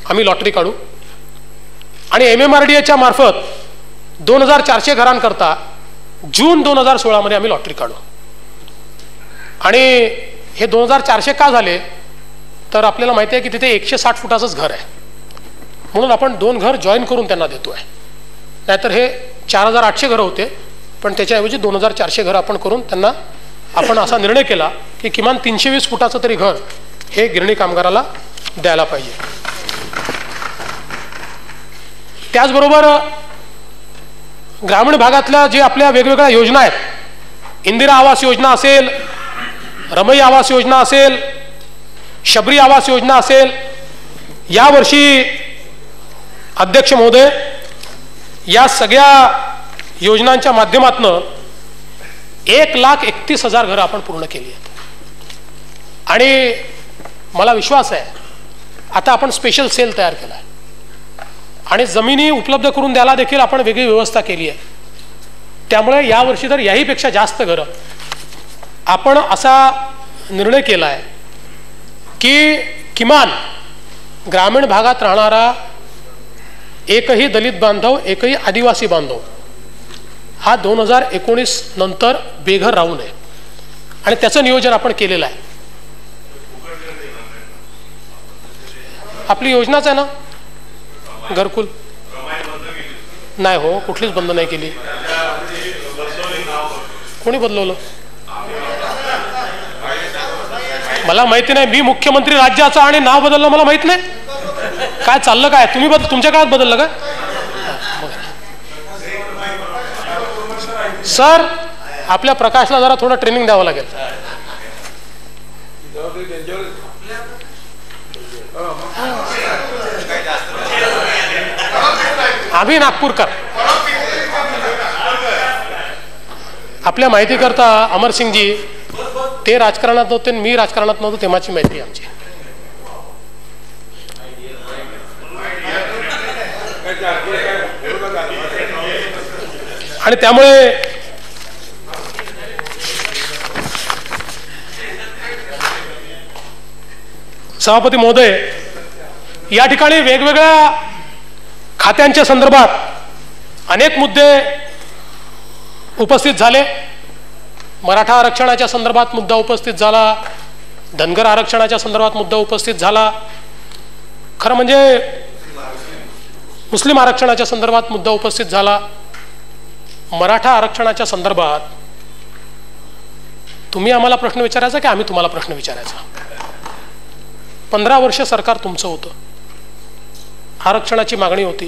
आम्ही लॉटरी काढू आणि MMRDAच्या मार्फत 2400 घरांकरता जून 2016 आम्ही लॉटरी काढू. आणि हे 2400 का झाले तर आपल्याला माहिती आहे की तिथे 160 फुटाचंच घर आहे म्हणून आपण 2 घर जॉईन करून त्यांना देतो आहे. नाहीतर हे 4800 घरं होते पण त्याच्याऐवजी 2400 घरं आपण करून त्यांना आपण असा निर्णय केला की किमान 320 फुटाचं तरी घर हे गिरणी कामगाराला द्यायला पाहिजे. त्याचबरोबर ग्रामीण भागातल्या जे आपल्या वेगवेगळ्या योजना आहेत, इंदिरा आवास योजना असेल, रमई आवास योजना असेल, शबरी आवास योजना असेल, यावर्षी अध्यक्ष महोदय या सगळ्या योजनांच्या माध्यमातून 1,31,000 घरं आपण पूर्ण केली आहेत. आणि मला विश्वास आहे आता आपण स्पेशल सेल तयार केला आहे आणि जमिनी उपलब्ध करून द्यायला देखील आपण वेगळी व्यवस्था केली आहे. त्यामुळे यावर्षी तर याहीपेक्षा जास्त घरं आपण असा निर्णय केला आहे की किमान ग्रामीण भागात राहणारा एकही दलित बांधव, एकही आदिवासी बांधव हा 2019 नंतर बेघर राहू नये आणि त्याचं नियोजन आपण केलेलं आहे. आपली योजनाच आहे ना घरकुल. नाही हो, कुठलीच बंद नाही केली. कोणी बदलवलं मला माहिती नाही. मी मुख्यमंत्री राज्याचा आणि नाव बदललं मला माहित नाही. काय चाललं काय? तुम्ही तुमच्या काळात बदललं का सर? आपल्या प्रकाशला जरा थोडं ट्रेनिंग द्यावं लागेल. आम्ही नागपूरकर. आपल्या माहिती करता अमरसिंगजी ते राजकारणात नव्हते, मी राजकारणात नव्हतो तेव्हाची माहिती आमची. आणि त्यामुळे सभापती महोदय या ठिकाणी वेगवेगळ्या खात्यांच्या संदर्भात अनेक मुद्दे उपस्थित झाले. मराठा आरक्षणाच्या संदर्भात मुद्दा उपस्थित झाला, धनगर आरक्षणाच्या संदर्भात मुद्दा उपस्थित झाला, खरं म्हणजे मुस्लिम आरक्षणाच्या संदर्भात मुद्दा उपस्थित झाला. मराठा आरक्षणाच्या संदर्भात तुम्ही आम्हाला प्रश्न विचारायचा की आम्ही तुम्हाला प्रश्न विचारायचा? 15 वर्ष सरकार तुमचं होतं, आरक्षणाची मागणी होती,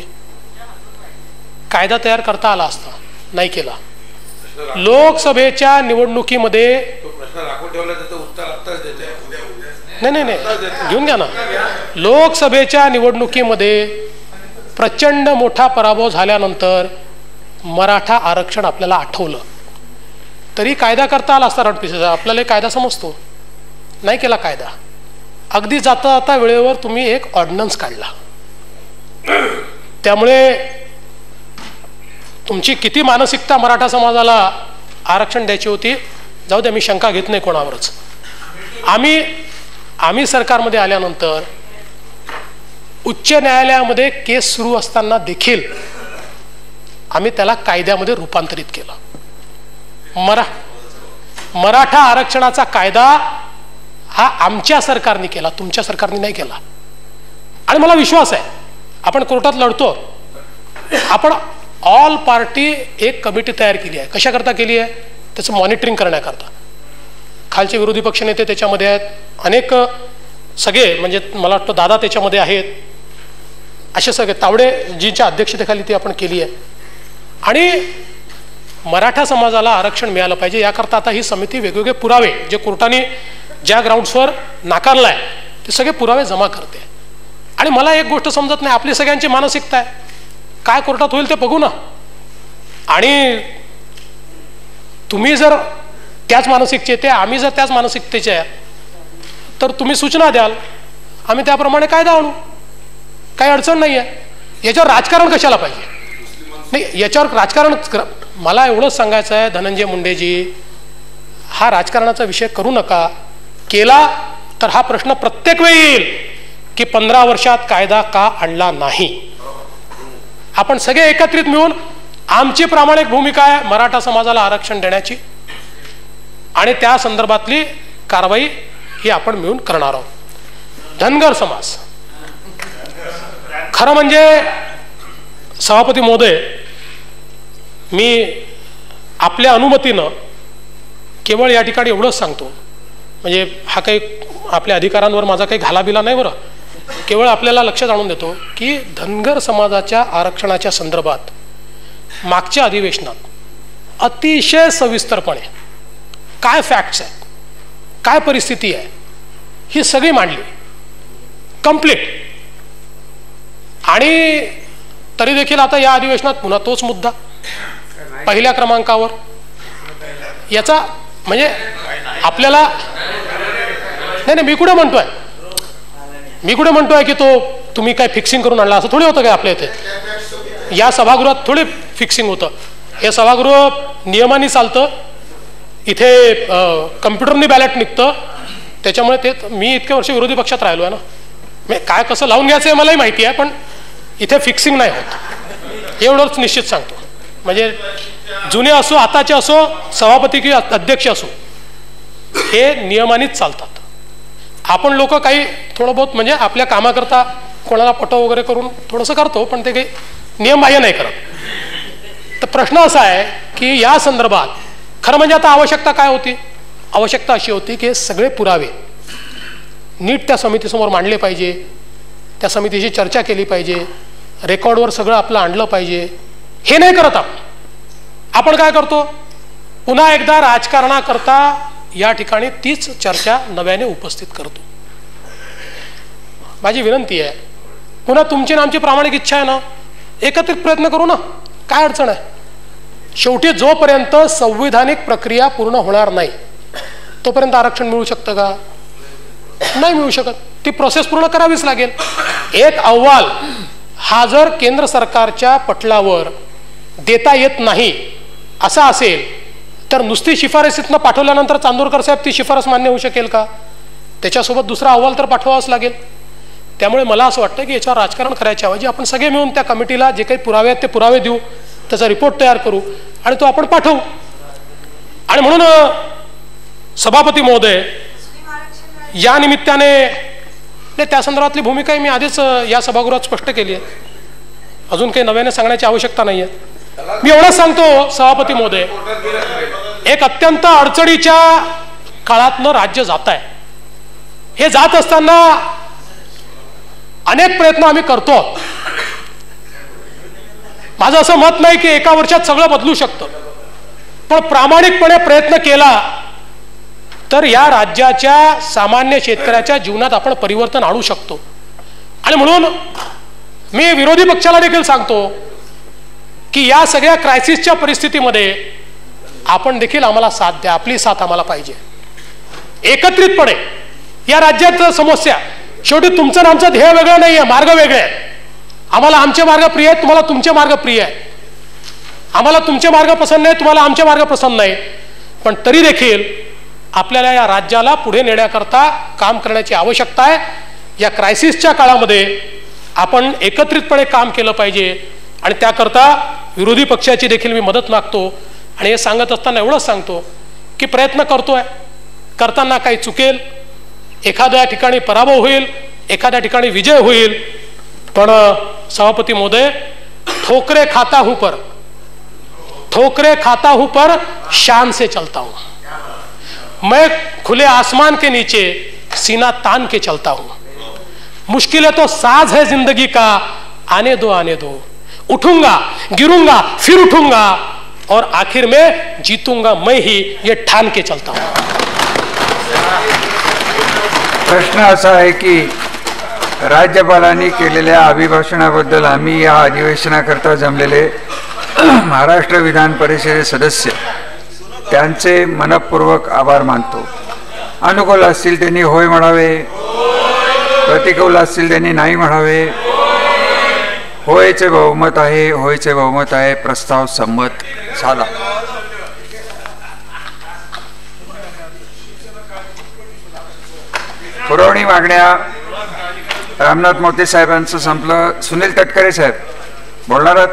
कायदा तयार करता आला असता, नाही केला. लोकसभेच्या निवडणुकीमध्ये नाही घेऊन घ्या ना. लोकसभेच्या निवडणुकीमध्ये प्रचंड मोठा पराभव झाल्यानंतर मराठा आरक्षण आपल्याला आठवलं तरी कायदा करता आला असता. रणपिसेचा आपल्याला कायदा समजतो, नाही केला कायदा. अगदी जाता जाता वेळेवर तुम्ही एक ऑर्डिनन्स काढला. त्यामुळे तुमची किती मानसिकता मराठा समाजाला आरक्षण द्यायची होती जाऊ द्या, मी शंका घेत नाही कोणावरच. आम्ही सरकारमध्ये आल्यानंतर उच्च न्यायालयामध्ये केस सुरू असताना देखील आम्ही त्याला कायद्यामध्ये रूपांतरित केलं. मराठा आरक्षणाचा कायदा हा आमच्या सरकारने केला, तुमच्या सरकारने नाही केला. आणि मला विश्वास आहे आपण कोर्टात लढतो. आपण ऑल पार्टी एक कमिटी तयार केली आहे. कशाकरता केली आहे? त्याचं मॉनिटरिंग करण्याकरता. खालचे विरोधी पक्षनेते त्याच्यामध्ये आहेत, अनेक सगळे म्हणजे मला वाटतं दादा त्याच्यामध्ये आहेत, असे सगळे तावडेजींच्या अध्यक्षतेखाली ती आपण केली आहे. आणि मराठा समाजाला आरक्षण मिळालं पाहिजे याकरता आता ही समिती वेगवेगळे पुरावे जे कोर्टाने ज्या ग्राउंड्सवर नाकारलं आहे ते सगळे पुरावे जमा करते. आणि मला एक गोष्ट समजत नाही, आपली सगळ्यांची मानसिकता आहे काय कोर्टात होईल ते बघू ना. आणि तुम्ही जर त्याच मानसिकतेचे, आम्ही जर त्याच मानसिकतेचे आहे तर तुम्ही सूचना द्याल, आम्ही त्याप्रमाणे कायदा आणू, काही अडचण नाही आहे. याच्यावर राजकारण कशाला पाहिजे? नाही, याच्यावर राजकारण मला एवढंच सांगायचं आहे धनंजय मुंडेजी, हा राजकारणाचा विषय करू नका. केला तर हा प्रश्न प्रत्येक वेळी येईल की 15 वर्षात कायदा का आणला नाही. आपण सगळे एकत्रित मिळून, आमची प्रामाणिक भूमिका आहे मराठा समाजाला आरक्षण देण्याची आणि त्या संदर्भातली कारवाई ही आपण मिळून करणार आहोत. धनगर समाज, खरं म्हणजे सभापती महोदय, मी आपल्या अनुमतीनं केवळ या ठिकाणी एवढंच सांगतो, म्हणजे हा काही आपल्या अधिकारांवर माझा काही घालाबिला नाही बरं, केवळ आपल्याला लक्षात आणून देतो की धनगर समाजाच्या आरक्षणाच्या संदर्भात मागच्या अधिवेशनात अतिशय सविस्तरपणे काय फॅक्ट्स आहेत, काय परिस्थिती आहे, ही सगळी मांडली कंप्लीट. आणि तरी देखील आता या अधिवेशनात पुन्हा तोच मुद्दा पहिल्या क्रमांकावर. याचा म्हणजे आपल्याला नाही, मी कुठे म्हणतोय की तो तुम्ही काय फिक्सिंग करून आणला, असं थोडी होतं काय आपल्या इथे. या सभागृहात थोडी फिक्सिंग होतं. हे सभागृह नियमाने चालतं, इथे कम्प्युटरनी बॅलेट निघतं, त्याच्यामुळे ते मी इतके वर्ष विरोधी पक्षात राहिलो आहे ना, मी काय कसं लावून घ्यायचं हे मलाही माहिती आहे, पण इथे फिक्सिंग नाही होत एवढंच निश्चित सांगतो. म्हणजे जुने असो आताचे असो, सभापती की अध्यक्ष असो, हे नियमानेच चालतात. आपण लोक काही थोडं बहुत म्हणजे आपल्या कामाकरता कोणाला पटव वगैरे करून थोडंसं करतो, पण ते काही नियमबाह्य नाही करत. तर प्रश्न असा आहे की या संदर्भात खरं म्हणजे आता आवश्यकता काय होती? आवश्यकता अशी होती की सगळे पुरावे नीट त्या समितीसमोर मांडले पाहिजे, त्या समितीची चर्चा केली पाहिजे, रेकॉर्डवर सगळं आपलं आणलं पाहिजे. हे नाही करत आपण काय करतो? पुन्हा एकदा राजकारणाकरता या ठिकाणी तीच चर्चा नव्याने उपस्थित करतो. माझी विनंती आहे, पुन्हा तुमची ना आमची प्रामाणिक इच्छा आहे ना, एकत्रित प्रयत्न करू ना, काय अडचण आहे? शेवटी जोपर्यंत संविधानिक प्रक्रिया पूर्ण होणार नाही तोपर्यंत आरक्षण मिळू शकतं का? नाही मिळू शकत. ती प्रोसेस पूर्ण करावीच लागेल. एक अहवाल हा जर केंद्र सरकारच्या पटलावर देता येत नाही असा असेल तर नुसती शिफारसीतनं पाठवल्यानंतर चांदोरकर साहेब ती शिफारस मान्य होऊ शकेल का? त्याच्यासोबत दुसरा अहवाल तर पाठवावाच लागेल. त्यामुळे मला असं वाटतं की याच्यावर राजकारण करायच्या ऐवजी आपण सगळे मिळून त्या कमिटीला जे काही पुरावे आहेत ते पुरावे देऊ, त्याचा रिपोर्ट तयार करू आणि तो आपण पाठवू. आणि म्हणून सभापती महोदय, या निमित्ताने त्या संदर्भातली भूमिका मी आधीच या सभागृहात स्पष्ट केली आहे, अजून काही नव्याने सांगण्याची आवश्यकता नाही आहे. मी एवढंच सांगतो सभापती महोदय, एक अत्यंत अडचणीच्या काळातनं राज्य जात आहे. हे जात असताना अनेक प्रयत्न आम्ही करतो. माझं असं मत नाही की एका वर्षात सगळं बदलू शकतं, पण प्रामाणिकपणे प्रयत्न केला तर या राज्याच्या सामान्य शेतकऱ्याच्या जीवनात आपण परिवर्तन आणू शकतो. आणि म्हणून मी विरोधी पक्षाला देखील सांगतो की या सगळ्या क्रायसिसच्या परिस्थितीमध्ये आपण देखील आम्हाला साथ द्या, आपली साथ आम्हाला पाहिजे. एकत्रितपणे या राज्यात समस्या, शेवटी तुमचं आणि आमचं ध्येय वेगळं नाही आहे, मार्ग वेगळे आहेत. आम्हाला आमचे मार्ग प्रिय आहेत, तुम्हाला तुमचे मार्ग प्रिय आहेत. आम्हाला तुमचे मार्ग पसंत नाही, तुम्हाला आमचे मार्ग पसंत नाही, पण तरी देखील आपल्याला या राज्याला पुढे नेण्याकरता काम करण्याची आवश्यकता आहे. या क्रायसिसच्या काळामध्ये आपण एकत्रितपणे काम केलं पाहिजे आणि त्याकरता विरोधी पक्षाची देखील मी मदत मागतो. आणि हे सांगत असताना एवढंच सांगतो की प्रयत्न करतोय, करताना काही चुकेल, एखाद्या ठिकाणी पराभव होईल, एखाद्या ठिकाणी विजय होईल, पण सभापति महोदय, ठोकरे खाता हूं पर शान से चलता हूं। मैं खुले आसमान के नीचे सीना तान के चलता हूं। मुश्किलें तो साज है जिंदगी का, आने दो, उठूंगा, गिरूंगा, फिर उठूंगा और आखिर में जीतूंगा मैं ही, ये ठान के चलता हूं। प्रश्न असा आहे की राज्यपालांनी केलेल्या अभिभाषणाबद्दल आम्ही या अधिवेशनाकरता जमलेले महाराष्ट्र विधान परिषदेचे सदस्य त्यांचे मनपूर्वक आभार मानतो। अनुकूल असतील त्यांनी होय म्हणावे, प्रतिकूल असतील त्यांनी नाही म्हणावे। होयचे बहुमत आहे, प्रस्ताव संमत झाला। पुरवणी मागण्या रामनाथ मोते साहेबांचं संपलं। सुनील तटकरे साहेब बोलणार आहात?